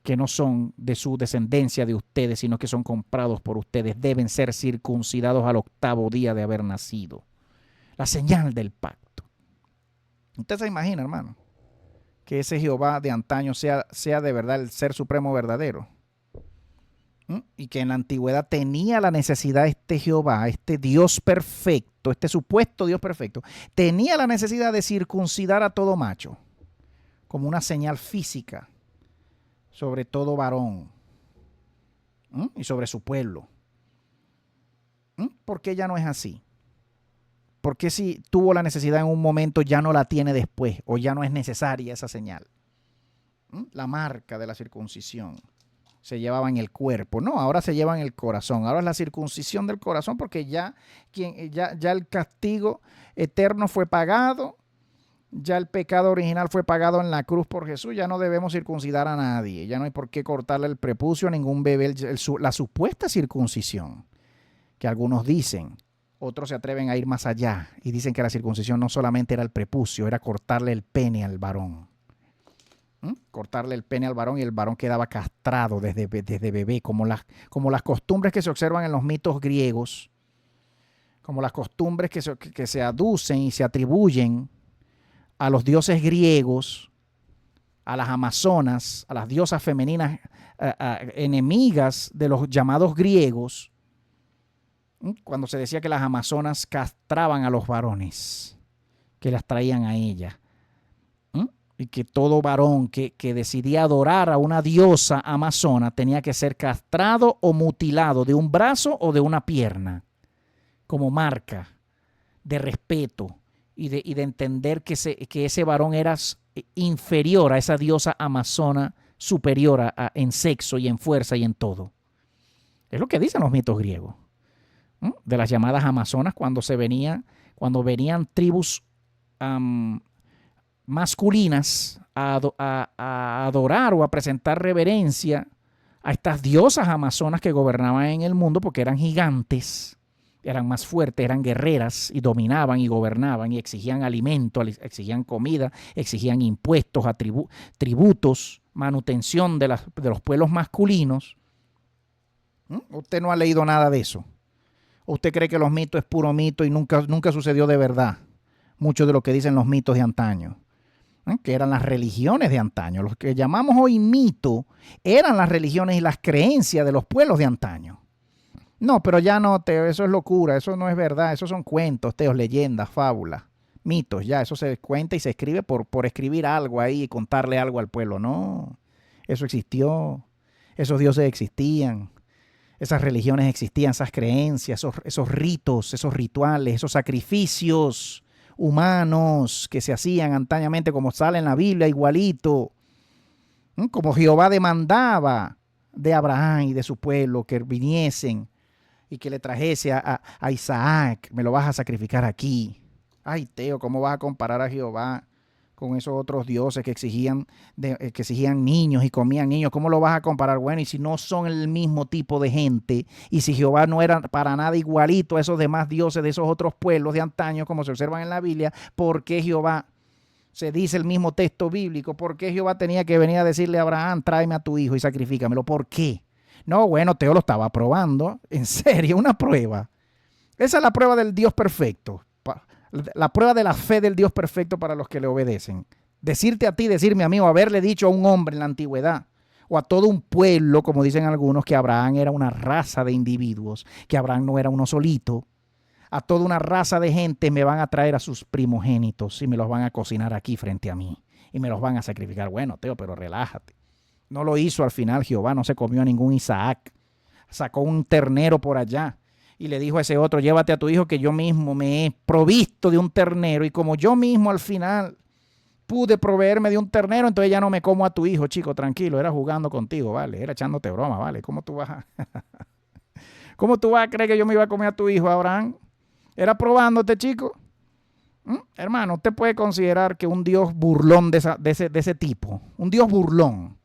que no son de su descendencia de ustedes, sino que son comprados por ustedes, deben ser circuncidados al 8º día de haber nacido. La señal del pacto. Usted se imagina, hermano, que ese Jehová de antaño sea de verdad el ser supremo verdadero. Y que en la antigüedad tenía la necesidad este Jehová, este Dios perfecto, este supuesto Dios perfecto, tenía la necesidad de circuncidar a todo macho, como una señal física sobre todo varón y sobre su pueblo. ¿Por qué ya no es así? ¿Por qué si tuvo la necesidad en un momento ya no la tiene después o ya no es necesaria esa señal? La marca de la circuncisión se llevaba en el cuerpo. No, ahora se lleva en el corazón. Ahora es la circuncisión del corazón porque ya el castigo eterno fue pagado. Ya el pecado original fue pagado en la cruz por Jesús. Ya no debemos circuncidar a nadie. Ya no hay por qué cortarle el prepucio a ningún bebé. La supuesta circuncisión que algunos dicen, otros se atreven a ir más allá y dicen que la circuncisión no solamente era el prepucio, era cortarle el pene al varón. Cortarle el pene al varón y el varón quedaba castrado desde bebé, como las costumbres que se observan en los mitos griegos, como las costumbres que se aducen y se atribuyen a los dioses griegos, a las amazonas, a las diosas femeninas enemigas de los llamados griegos, cuando se decía que las amazonas castraban a los varones, que las traían a ellas. Y que todo varón que decidía adorar a una diosa amazona tenía que ser castrado o mutilado de un brazo o de una pierna, como marca de respeto y de entender que ese varón era inferior a esa diosa amazona, superior en sexo y en fuerza y en todo. Es lo que dicen los mitos griegos, de las llamadas amazonas cuando venían tribus masculinas a adorar o a presentar reverencia a estas diosas amazonas que gobernaban en el mundo porque eran gigantes, eran más fuertes, eran guerreras y dominaban y gobernaban y exigían alimento, exigían comida, exigían impuestos, tributos, manutención de los pueblos masculinos. Usted no ha leído nada de eso. ¿Usted cree que los mitos es puro mito y nunca sucedió de verdad? Mucho de lo que dicen los mitos de antaño, que eran las religiones de antaño. Los que llamamos hoy mito eran las religiones y las creencias de los pueblos de antaño. No, pero ya no, Teo, eso es locura, eso no es verdad, esos son cuentos, Teo, leyendas, fábulas, mitos, ya, eso se cuenta y se escribe por escribir algo ahí y contarle algo al pueblo. No, eso existió, esos dioses existían, esas religiones existían, esas creencias, esos ritos, esos rituales, esos sacrificios humanos que se hacían antañamente como sale en la Biblia igualito, como Jehová demandaba de Abraham y de su pueblo que viniesen y que le trajese a Isaac, me lo vas a sacrificar aquí. Ay, Teo, ¿cómo vas a comparar a Jehová con esos otros dioses que exigían niños y comían niños? ¿Cómo lo vas a comparar? Bueno, y si no son el mismo tipo de gente, y si Jehová no era para nada igualito a esos demás dioses de esos otros pueblos de antaño, como se observan en la Biblia, ¿por qué Jehová, se dice el mismo texto bíblico, por qué Jehová tenía que venir a decirle a Abraham, tráeme a tu hijo y sacrifícamelo? ¿Por qué? No, bueno, Teo lo estaba probando. En serio, una prueba. Esa es la prueba del Dios perfecto. La prueba de la fe del Dios perfecto para los que le obedecen. Decirte a ti, decirme a mí, o haberle dicho a un hombre en la antigüedad, o a todo un pueblo, como dicen algunos, que Abraham era una raza de individuos, que Abraham no era uno solito. A toda una raza de gente me van a traer a sus primogénitos y me los van a cocinar aquí frente a mí. Y me los van a sacrificar. Bueno, Teo, pero relájate. No lo hizo al final Jehová, no se comió a ningún Isaac. Sacó un ternero por allá y le dijo a ese otro, llévate a tu hijo que yo mismo me he provisto de un ternero. Y como yo mismo al final pude proveerme de un ternero, entonces ya no me como a tu hijo, chico, tranquilo, era jugando contigo, ¿vale? Era echándote broma, ¿vale? ¿Cómo tú vas a creer que yo me iba a comer a tu hijo, Abraham? Era probándote, chico. Hermano, usted puede considerar que un Dios burlón de ese tipo, un Dios burlón,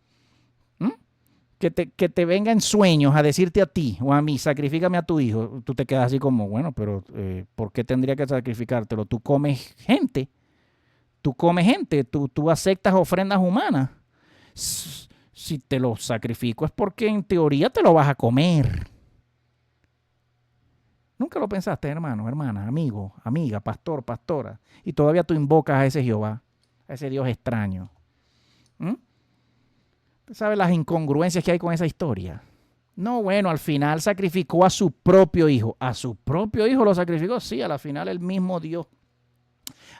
que te venga en sueños a decirte a ti o a mí, sacrifícame a tu hijo, tú te quedas así como, bueno, pero ¿por qué tendría que sacrificártelo? Tú comes gente, tú aceptas ofrendas humanas. Si te lo sacrifico es porque en teoría te lo vas a comer. Nunca lo pensaste, hermano, hermana, amigo, amiga, pastor, pastora, y todavía tú invocas a ese Jehová, a ese Dios extraño. ¿Sabe las incongruencias que hay con esa historia? No, bueno, al final sacrificó a su propio hijo. ¿A su propio hijo lo sacrificó? Sí, a la final el mismo Dios.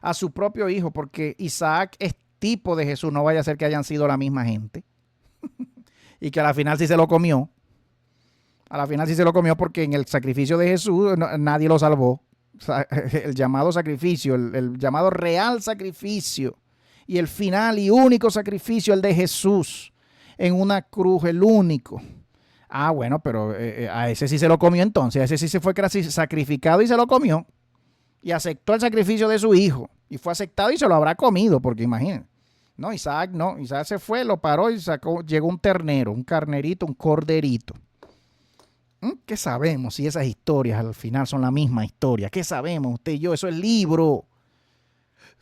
A su propio hijo, porque Isaac es tipo de Jesús. No vaya a ser que hayan sido la misma gente. Y que a la final sí se lo comió. A la final sí se lo comió porque en el sacrificio de Jesús nadie lo salvó. El llamado sacrificio, el llamado real sacrificio y el final y único sacrificio, el de Jesús en una cruz, el único. Ah, bueno, pero a ese sí se lo comió entonces. A ese sí se fue sacrificado y se lo comió. Y aceptó el sacrificio de su hijo. Y fue aceptado y se lo habrá comido, porque imagínense. No, Isaac no. Isaac se fue, lo paró y llegó un ternero, un carnerito, un corderito. ¿Qué sabemos si esas historias al final son la misma historia? ¿Qué sabemos usted y yo? Eso es libro.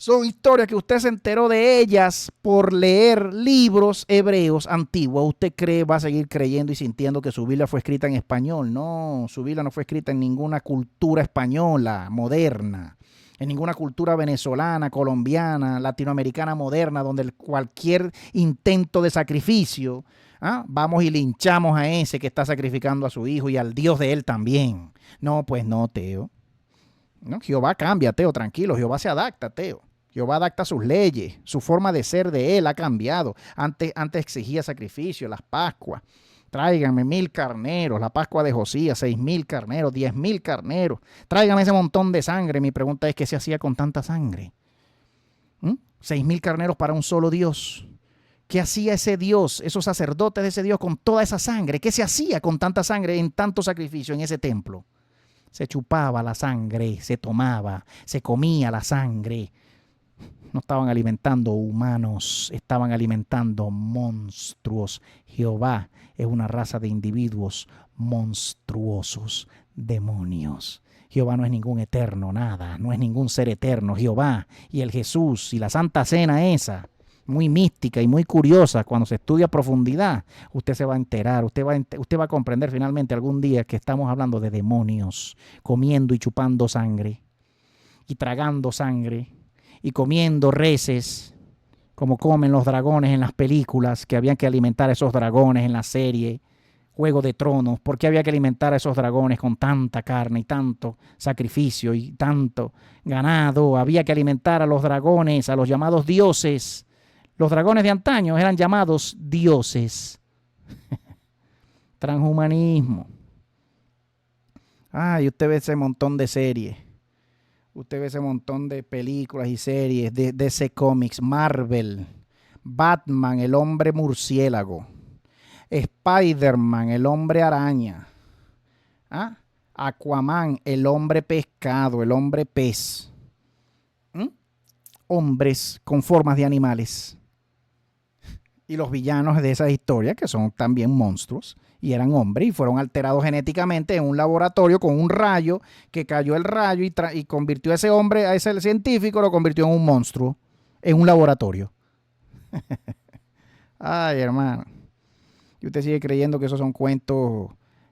Son historias que usted se enteró de ellas por leer libros hebreos antiguos. ¿Usted va a seguir creyendo y sintiendo que su Biblia fue escrita en español? No, su Biblia no fue escrita en ninguna cultura española moderna, en ninguna cultura venezolana, colombiana, latinoamericana moderna, donde cualquier intento de sacrificio, vamos y linchamos a ese que está sacrificando a su hijo y al Dios de él también. No, pues no, Teo. No, Jehová cambia, Teo, tranquilo. Jehová se adapta, Teo. Jehová adapta sus leyes, su forma de ser de él ha cambiado. Antes exigía sacrificio, las Pascuas. Tráiganme 1000 carneros, la Pascua de Josías, 6000 carneros, 10,000 carneros. Tráiganme ese montón de sangre. Mi pregunta es, ¿qué se hacía con tanta sangre? 6,000 carneros para un solo Dios. ¿Qué hacía ese Dios, esos sacerdotes de ese Dios con toda esa sangre? ¿Qué se hacía con tanta sangre en tanto sacrificio en ese templo? Se chupaba la sangre, se tomaba, se comía la sangre. No estaban alimentando humanos, estaban alimentando monstruos. Jehová es una raza de individuos monstruosos, demonios. Jehová no es ningún eterno, nada, no es ningún ser eterno. Jehová y el Jesús y la Santa Cena esa, muy mística y muy curiosa, cuando se estudia a profundidad, usted se va a enterar, usted va a comprender finalmente algún día que estamos hablando de demonios, comiendo y chupando sangre, y tragando sangre, y comiendo reses, como comen los dragones en las películas, que habían que alimentar a esos dragones en la serie Juego de Tronos. ¿Por qué había que alimentar a esos dragones con tanta carne y tanto sacrificio y tanto ganado? Había que alimentar a los dragones, a los llamados dioses. Los dragones de antaño eran llamados dioses. Transhumanismo. Y usted ve ese montón de series. Usted ve ese montón de películas y series de DC Comics, Marvel, Batman, el hombre murciélago, Spider-Man, el hombre araña, Aquaman, el hombre pescado, el hombre pez. Hombres con formas de animales. Y los villanos de esas historias, que son también monstruos, y eran hombres, y fueron alterados genéticamente en un laboratorio con un rayo, que cayó el rayo y convirtió a ese hombre, a ese científico, lo convirtió en un monstruo, en un laboratorio. Ay, hermano. Y usted sigue creyendo que esos son cuentos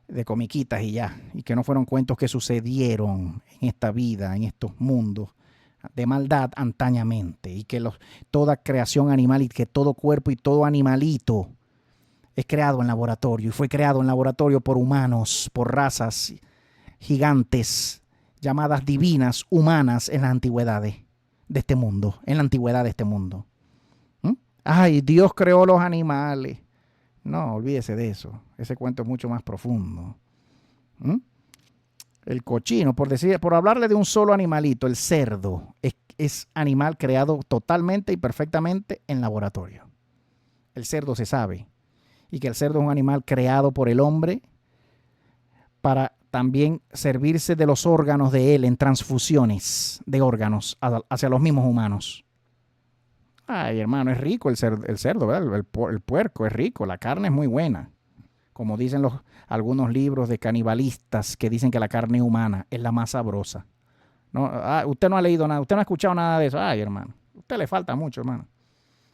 de comiquitas y ya, y que no fueron cuentos que sucedieron en esta vida, en estos mundos de maldad antañamente, y que toda creación animal y que todo cuerpo y todo animalito es creado en laboratorio, y fue creado en laboratorio por humanos, por razas gigantes llamadas divinas, humanas en las antigüedades de este mundo, en la antigüedad de este mundo. Dios creó los animales. No, olvídese de eso. Ese cuento es mucho más profundo. El cochino, por hablarle de un solo animalito, el cerdo, es animal creado totalmente y perfectamente en laboratorio. El cerdo se sabe. Y que el cerdo es un animal creado por el hombre para también servirse de los órganos de él en transfusiones de órganos hacia los mismos humanos. Hermano, es rico el cerdo, ¿verdad? El puerco es rico, la carne es muy buena. Como dicen algunos libros de canibalistas que dicen que la carne humana es la más sabrosa. ¿No? Usted no ha leído nada, usted no ha escuchado nada de eso. Hermano, a usted le falta mucho, hermano.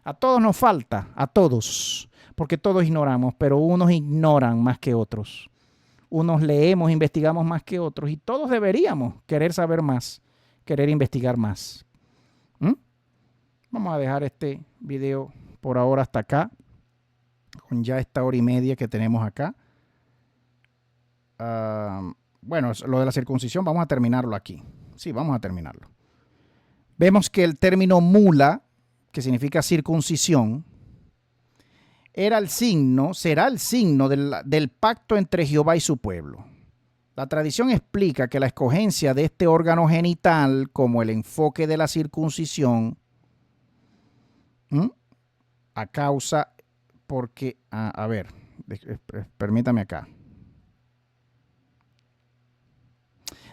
A todos nos falta, a todos, porque todos ignoramos, pero unos ignoran más que otros. Unos leemos, investigamos más que otros, y todos deberíamos querer saber más, querer investigar más. Vamos a dejar este video por ahora hasta acá, con ya esta hora y media que tenemos acá. Bueno, lo de la circuncisión vamos a terminarlo aquí. Sí, vamos a terminarlo. Vemos que el término mula, que significa circuncisión, será el signo del pacto entre Jehová y su pueblo. La tradición explica que la escogencia de este órgano genital como el enfoque de la circuncisión a causa porque, permítame acá.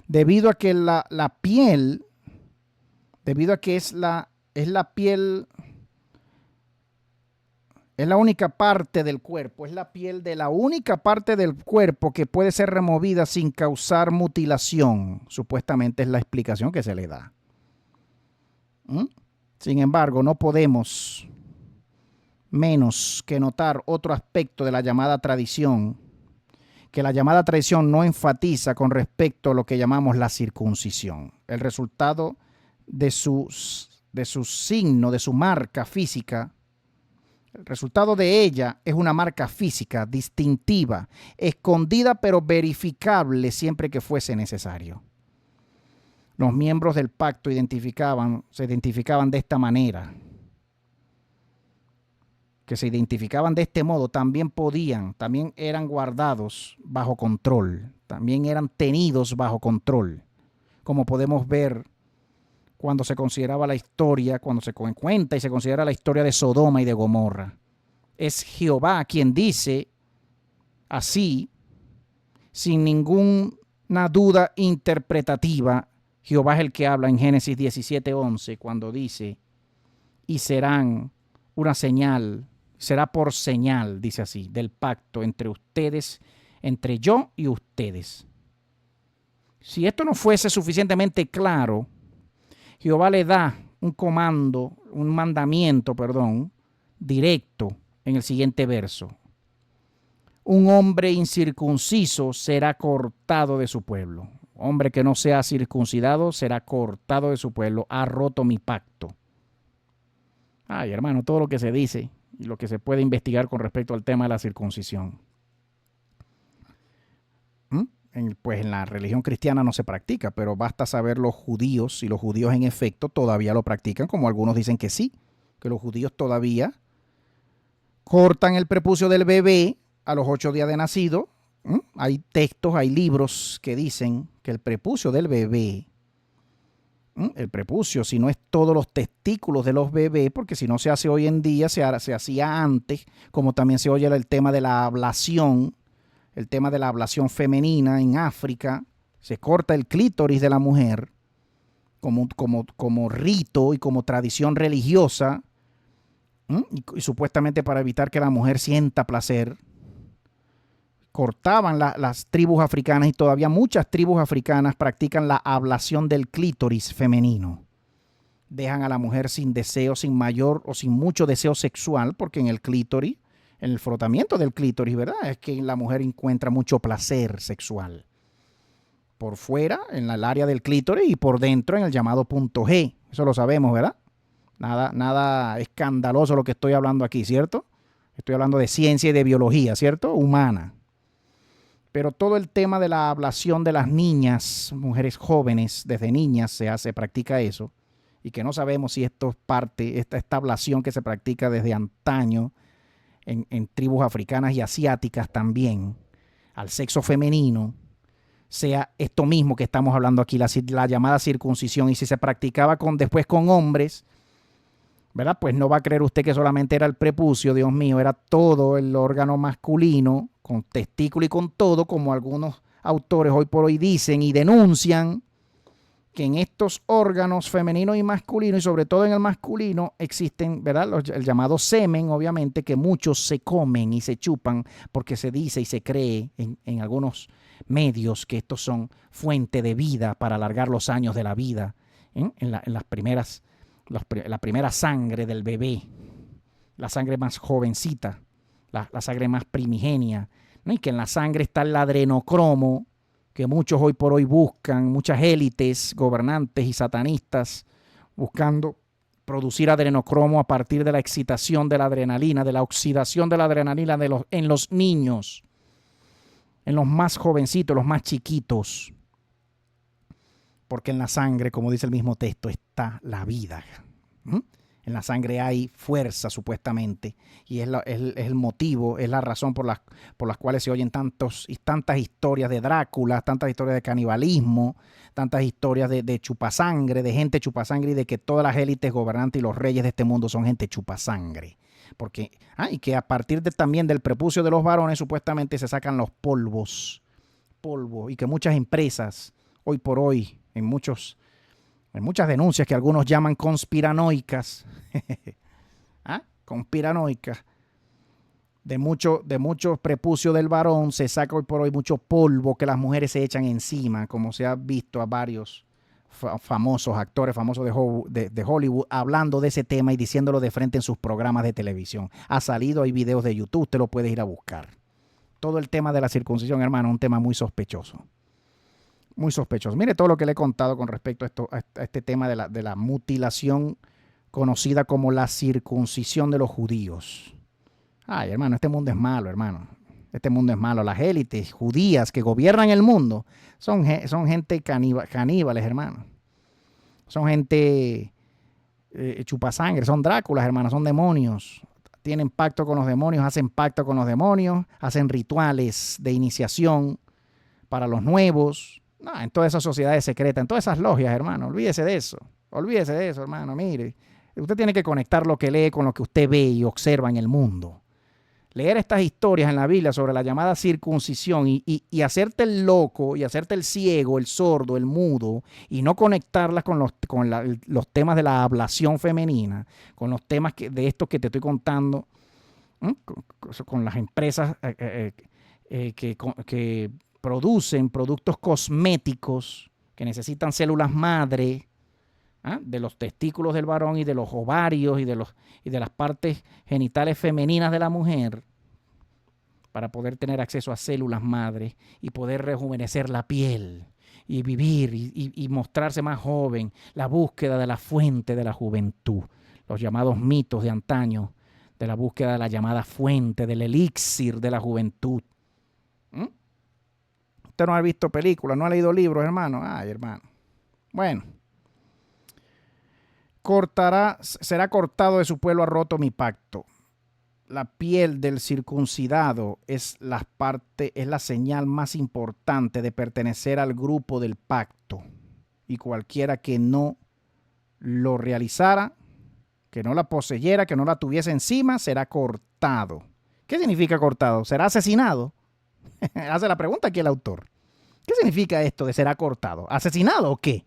Debido a que la piel, debido a que es la piel, es la única parte del cuerpo, es la piel de la única parte del cuerpo que puede ser removida sin causar mutilación, supuestamente es la explicación que se le da. Sin embargo, no podemos menos que notar otro aspecto de la llamada tradición, que la llamada tradición no enfatiza con respecto a lo que llamamos la circuncisión. El resultado de su signo, de su marca física, el resultado de ella es una marca física distintiva, escondida pero verificable siempre que fuese necesario. Los miembros del pacto se identificaban de esta manera. Que se identificaban de este modo también eran guardados bajo control, también eran tenidos bajo control, como podemos ver cuando se consideraba la historia, cuando se cuenta y se considera la historia de Sodoma y de Gomorra. Es Jehová quien dice así, sin ninguna duda interpretativa. Jehová es el que habla en Génesis 17:11 cuando dice, y serán una señal, será por señal, dice así, del pacto entre ustedes, entre yo y ustedes. Si esto no fuese suficientemente claro, Jehová le da un mandamiento, directo en el siguiente verso. Un hombre incircunciso será cortado de su pueblo. Hombre que no sea circuncidado será cortado de su pueblo. Ha roto mi pacto. Ay, hermano, todo lo que se dice y lo que se puede investigar con respecto al tema de la circuncisión. Pues en la religión cristiana no se practica, pero basta saber los judíos, si los judíos en efecto todavía lo practican, como algunos dicen que sí, que los judíos todavía cortan el prepucio del bebé a los 8 días de nacido. Hay textos, hay libros que dicen que el prepucio del bebé, el prepucio, si no es todos los testículos de los bebés, porque si no se hace hoy en día, se hacía antes, como también se oye el tema de la ablación, femenina en África, se corta el clítoris de la mujer como rito y como tradición religiosa, y supuestamente para evitar que la mujer sienta placer. Cortaban las tribus africanas y todavía muchas tribus africanas practican la ablación del clítoris femenino. Dejan a la mujer sin deseo, sin mayor o sin mucho deseo sexual, porque en el clítoris, en el frotamiento del clítoris, ¿verdad? Es que la mujer encuentra mucho placer sexual. Por fuera, en el área del clítoris, y por dentro, en el llamado punto G. Eso lo sabemos, ¿verdad? Nada escandaloso lo que estoy hablando aquí, ¿cierto? Estoy hablando de ciencia y de biología, ¿cierto? Humana. Pero todo el tema de la ablación de las niñas, mujeres jóvenes, desde niñas se practica eso. Y que no sabemos si esto es parte, esta ablación que se practica desde antaño, en tribus africanas y asiáticas también, al sexo femenino, sea esto mismo que estamos hablando aquí, la llamada circuncisión. Y si se practicaba después con hombres, ¿verdad? Pues no va a creer usted que solamente era el prepucio, Dios mío, era todo el órgano masculino, con testículo y con todo, como algunos autores hoy por hoy dicen y denuncian, que en estos órganos femeninos y masculinos, y sobre todo en el masculino, existen, ¿verdad?, el llamado semen, obviamente, que muchos se comen y se chupan, porque se dice y se cree en algunos medios que estos son fuente de vida para alargar los años de la vida, en la primera sangre del bebé, la sangre más jovencita, la sangre más primigenia, ¿no? Y que en la sangre está el adrenocromo, que muchos hoy por hoy buscan, muchas élites, gobernantes y satanistas, buscando producir adrenocromo a partir de la excitación de la adrenalina, de la oxidación de la adrenalina en los niños, en los más jovencitos, los más chiquitos. Porque en la sangre, como dice el mismo texto, está la vida. En la sangre hay fuerza, supuestamente, y es el motivo, es la razón por las cuales se oyen tantas historias de Drácula, tantas historias de canibalismo, tantas historias de chupasangre, de gente chupasangre, y de que todas las élites gobernantes y los reyes de este mundo son gente chupasangre. Porque, y que a partir también del prepucio de los varones, supuestamente se sacan los polvo, y que muchas empresas, hoy por hoy, en muchas denuncias que algunos llaman conspiranoicas, conspiranoicas, de mucho prepucio del varón se saca hoy por hoy mucho polvo que las mujeres se echan encima, como se ha visto a varios famosos actores famosos de Hollywood hablando de ese tema y diciéndolo de frente en sus programas de televisión. Ha salido, hay videos de YouTube, usted lo puede ir a buscar. Todo el tema de la circuncisión, hermano, es un tema muy sospechoso. Muy sospechoso. Mire todo lo que le he contado con respecto a este tema de la mutilación conocida como la circuncisión de los judíos. Ay, hermano, este mundo es malo, hermano. Este mundo es malo. Las élites judías que gobiernan el mundo son gente caníbales, hermano. Son gente chupasangre, son Dráculas, hermano, son demonios. Tienen pacto con los demonios, hacen pacto con los demonios, hacen rituales de iniciación para los nuevos. No, en todas esas sociedades secretas, en todas esas logias, hermano, olvídese de eso, hermano, mire. Usted tiene que conectar lo que lee con lo que usted ve y observa en el mundo. Leer estas historias en la Biblia sobre la llamada circuncisión y hacerte el loco, y hacerte el ciego, el sordo, el mudo, y no conectarlas con los temas de la ablación femenina, con los temas de estos que te estoy contando, con las empresas que producen productos cosméticos que necesitan células madre, de los testículos del varón y de los ovarios y de las partes genitales femeninas de la mujer, para poder tener acceso a células madre y poder rejuvenecer la piel y vivir y mostrarse más joven, la búsqueda de la fuente de la juventud, los llamados mitos de antaño, de la búsqueda de la llamada fuente, del elixir de la juventud. Usted no ha visto películas, no ha leído libros, hermano. Ay, hermano. Bueno. Será cortado de su pueblo, ha roto mi pacto. La piel del circuncidado es la señal más importante de pertenecer al grupo del pacto. Y cualquiera que no lo realizara, que no la poseyera, que no la tuviese encima, será cortado. ¿Qué significa cortado? ¿Será asesinado? Hace la pregunta aquí el autor. ¿Qué significa esto de será cortado? ¿Asesinado o qué?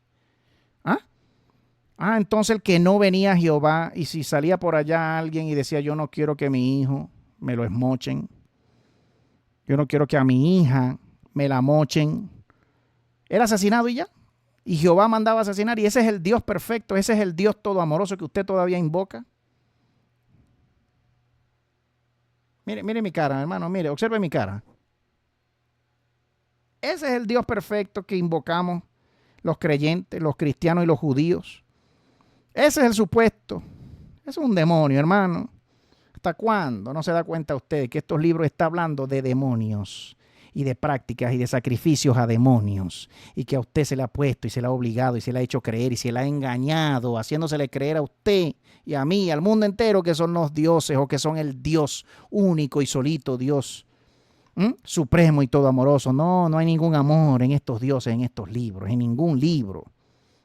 Entonces el que no venía a Jehová, y si salía por allá alguien y decía, yo no quiero que mi hijo me lo esmochen, yo no quiero que a mi hija me la mochen, era asesinado y ya. Y Jehová mandaba asesinar, y ese es el Dios perfecto, ese es el Dios todo amoroso que usted todavía invoca. Mire mi cara, hermano, mire, observe mi cara. Ese es el Dios perfecto que invocamos los creyentes, los cristianos y los judíos. Ese es el supuesto. Es un demonio, hermano. ¿Hasta cuándo no se da cuenta usted que estos libros están hablando de demonios y de prácticas y de sacrificios a demonios? Y que a usted se le ha puesto y se le ha obligado y se le ha hecho creer y se le ha engañado, haciéndosele creer a usted y a mí, al mundo entero, que son los dioses o que son el Dios único y solito Dios. Supremo y todo amoroso. No hay ningún amor en estos dioses, en estos libros, en ningún libro.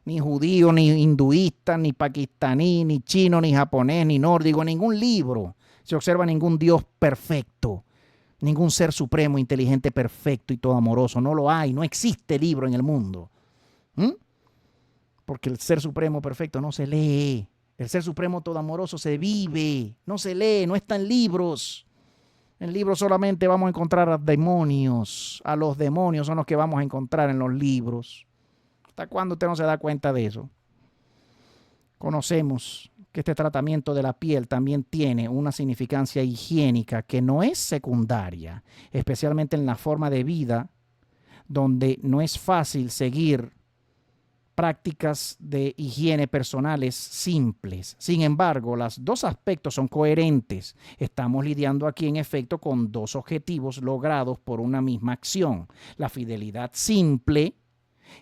Ni judío, ni hinduista, ni pakistaní, ni chino, ni japonés, ni nórdico, en ningún libro se observa ningún Dios perfecto, ningún ser supremo, inteligente, perfecto y todo amoroso. No lo hay, no existe libro en el mundo. Porque el ser supremo perfecto no se lee. El ser supremo todo amoroso se vive, no se lee, no está en libros. En libros solamente vamos a encontrar a demonios. A los demonios son los que vamos a encontrar en los libros. ¿Hasta cuándo usted no se da cuenta de eso? Conocemos que este tratamiento de la piel también tiene una significancia higiénica que no es secundaria, especialmente en la forma de vida donde no es fácil seguir prácticas de higiene personales simples. Sin embargo, los dos aspectos son coherentes. Estamos lidiando aquí, en efecto, con dos objetivos logrados por una misma acción: la fidelidad simple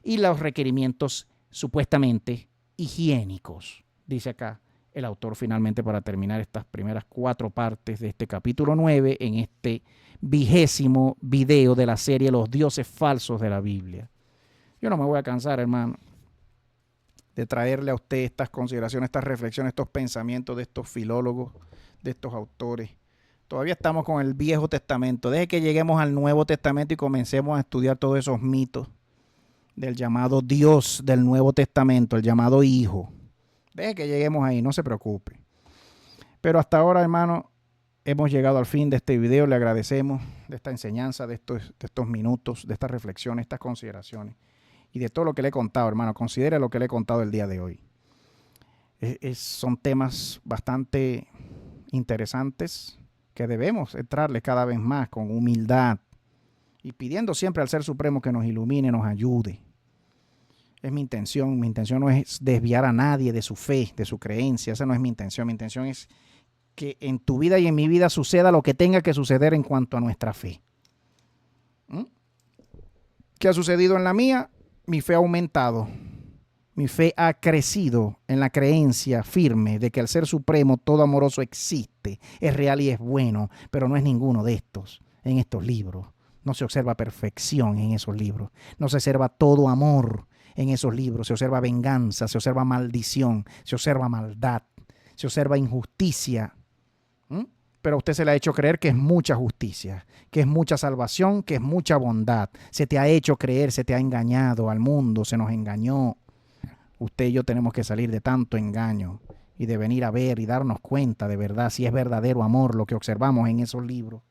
y los requerimientos supuestamente higiénicos. Dice acá el autor finalmente, para terminar estas primeras 4 partes de este capítulo 9 en este 20º video de la serie Los dioses falsos de la Biblia. Yo no me voy a cansar, hermano, de traerle a usted estas consideraciones, estas reflexiones, estos pensamientos de estos filólogos, de estos autores. Todavía estamos con el Viejo Testamento. Deje que lleguemos al Nuevo Testamento y comencemos a estudiar todos esos mitos del llamado Dios del Nuevo Testamento, el llamado Hijo. Deje que lleguemos ahí, no se preocupe. Pero hasta ahora, hermano, hemos llegado al fin de este video. Le agradecemos de esta enseñanza, de estos minutos, de estas reflexiones, estas consideraciones y de todo lo que le he contado, hermano. Considere lo que le he contado el día de hoy. Son temas bastante interesantes que debemos entrarle cada vez más con humildad y pidiendo siempre al Ser Supremo que nos ilumine, nos ayude. Es mi intención. Mi intención no es desviar a nadie de su fe, de su creencia. Esa no es mi intención. Mi intención es que en tu vida y en mi vida suceda lo que tenga que suceder en cuanto a nuestra fe. ¿Qué ha sucedido en la mía? Mi fe ha aumentado. Mi fe ha crecido en la creencia firme de que el Ser Supremo todo amoroso existe, es real y es bueno, pero no es ninguno de estos en estos libros. No se observa perfección en esos libros. No se observa todo amor en esos libros. Se observa venganza, se observa maldición, se observa maldad, se observa injusticia. Pero a usted se le ha hecho creer que es mucha justicia, que es mucha salvación, que es mucha bondad. Se te ha hecho creer, se te ha engañado al mundo, se nos engañó. Usted y yo tenemos que salir de tanto engaño y de venir a ver y darnos cuenta de verdad si es verdadero amor lo que observamos en esos libros.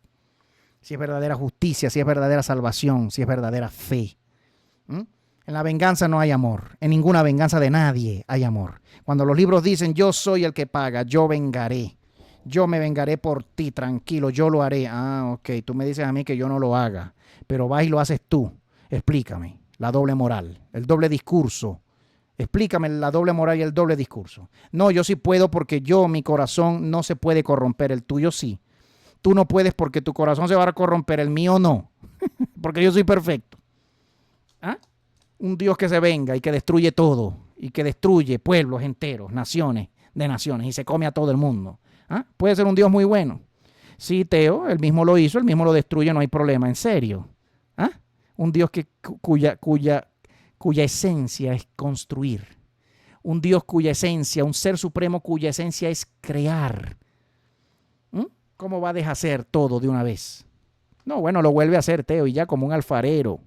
si es verdadera justicia, si es verdadera salvación, si es verdadera fe. ¿Mm? En la venganza no hay amor. En ninguna venganza de nadie hay amor. Cuando los libros dicen, yo soy el que paga, yo vengaré. Yo me vengaré por ti, tranquilo, yo lo haré. Ah, ok, tú me dices a mí que yo no lo haga, pero vas y lo haces tú. Explícame la doble moral, el doble discurso. Explícame la doble moral y el doble discurso. No, yo sí puedo porque mi corazón no se puede corromper, el tuyo sí. Tú no puedes porque tu corazón se va a corromper, el mío no, porque yo soy perfecto. ¿Ah? Un Dios que se venga y que destruye todo, y que destruye pueblos enteros, naciones de naciones, y se come a todo el mundo. ¿Ah? Puede ser un Dios muy bueno. Sí, Teo, él mismo lo hizo, él mismo lo destruye, no hay problema, en serio. ¿Ah? Un Dios cuya esencia es construir. Un Dios cuya esencia, un ser supremo cuya esencia es crear. ¿Mm? ¿Cómo va a deshacer todo de una vez? No, bueno, lo vuelve a hacer, Teo, y ya como un alfarero.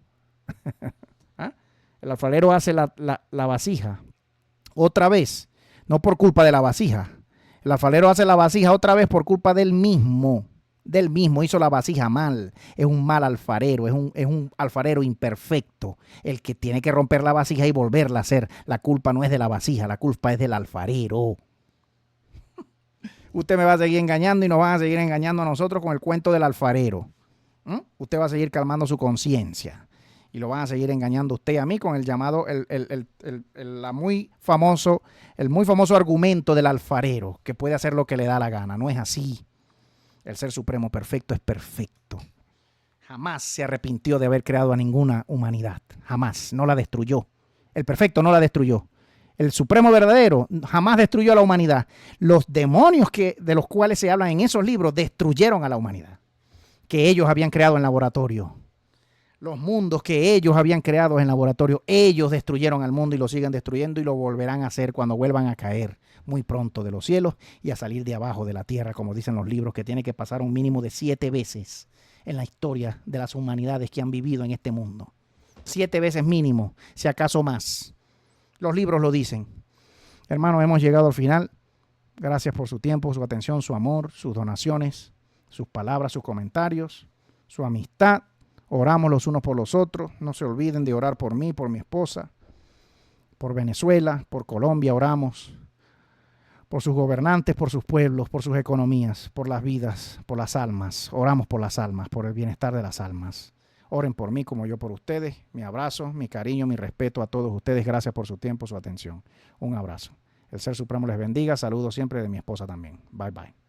¿Ah? El alfarero hace la vasija otra vez, no por culpa de la vasija. El alfarero hace la vasija otra vez por culpa del mismo. Del mismo, hizo la vasija mal. Es un mal alfarero, es un alfarero imperfecto. El que tiene que romper la vasija y volverla a hacer. La culpa no es de la vasija, la culpa es del alfarero. Usted me va a seguir engañando y nos van a seguir engañando a nosotros con el cuento del alfarero. Usted va a seguir calmando su conciencia. Y lo van a seguir engañando usted y a mí con el llamado, el muy famoso argumento del alfarero, que puede hacer lo que le da la gana. No es así. El Ser Supremo perfecto es perfecto. Jamás se arrepintió de haber creado a ninguna humanidad. Jamás. No la destruyó. El perfecto no la destruyó. El Supremo verdadero jamás destruyó a la humanidad. Los demonios de los cuales se hablan en esos libros destruyeron a la humanidad, que ellos habían creado en laboratorio. Los mundos que ellos habían creado en laboratorio, ellos destruyeron al mundo y lo siguen destruyendo y lo volverán a hacer cuando vuelvan a caer muy pronto de los cielos y a salir de abajo de la tierra, como dicen los libros, que tiene que pasar un mínimo de 7 veces en la historia de las humanidades que han vivido en este mundo. 7 veces mínimo, si acaso más. Los libros lo dicen. Hermanos, hemos llegado al final. Gracias por su tiempo, su atención, su amor, sus donaciones, sus palabras, sus comentarios, su amistad. Oramos los unos por los otros. No se olviden de orar por mí, por mi esposa, por Venezuela, por Colombia oramos, por sus gobernantes, por sus pueblos, por sus economías, por las vidas, por las almas. Oramos por las almas, por el bienestar de las almas. Oren por mí como yo por ustedes. Mi abrazo, mi cariño, mi respeto a todos ustedes. Gracias por su tiempo, su atención. Un abrazo. El Ser Supremo les bendiga. Saludos siempre de mi esposa también. Bye, bye.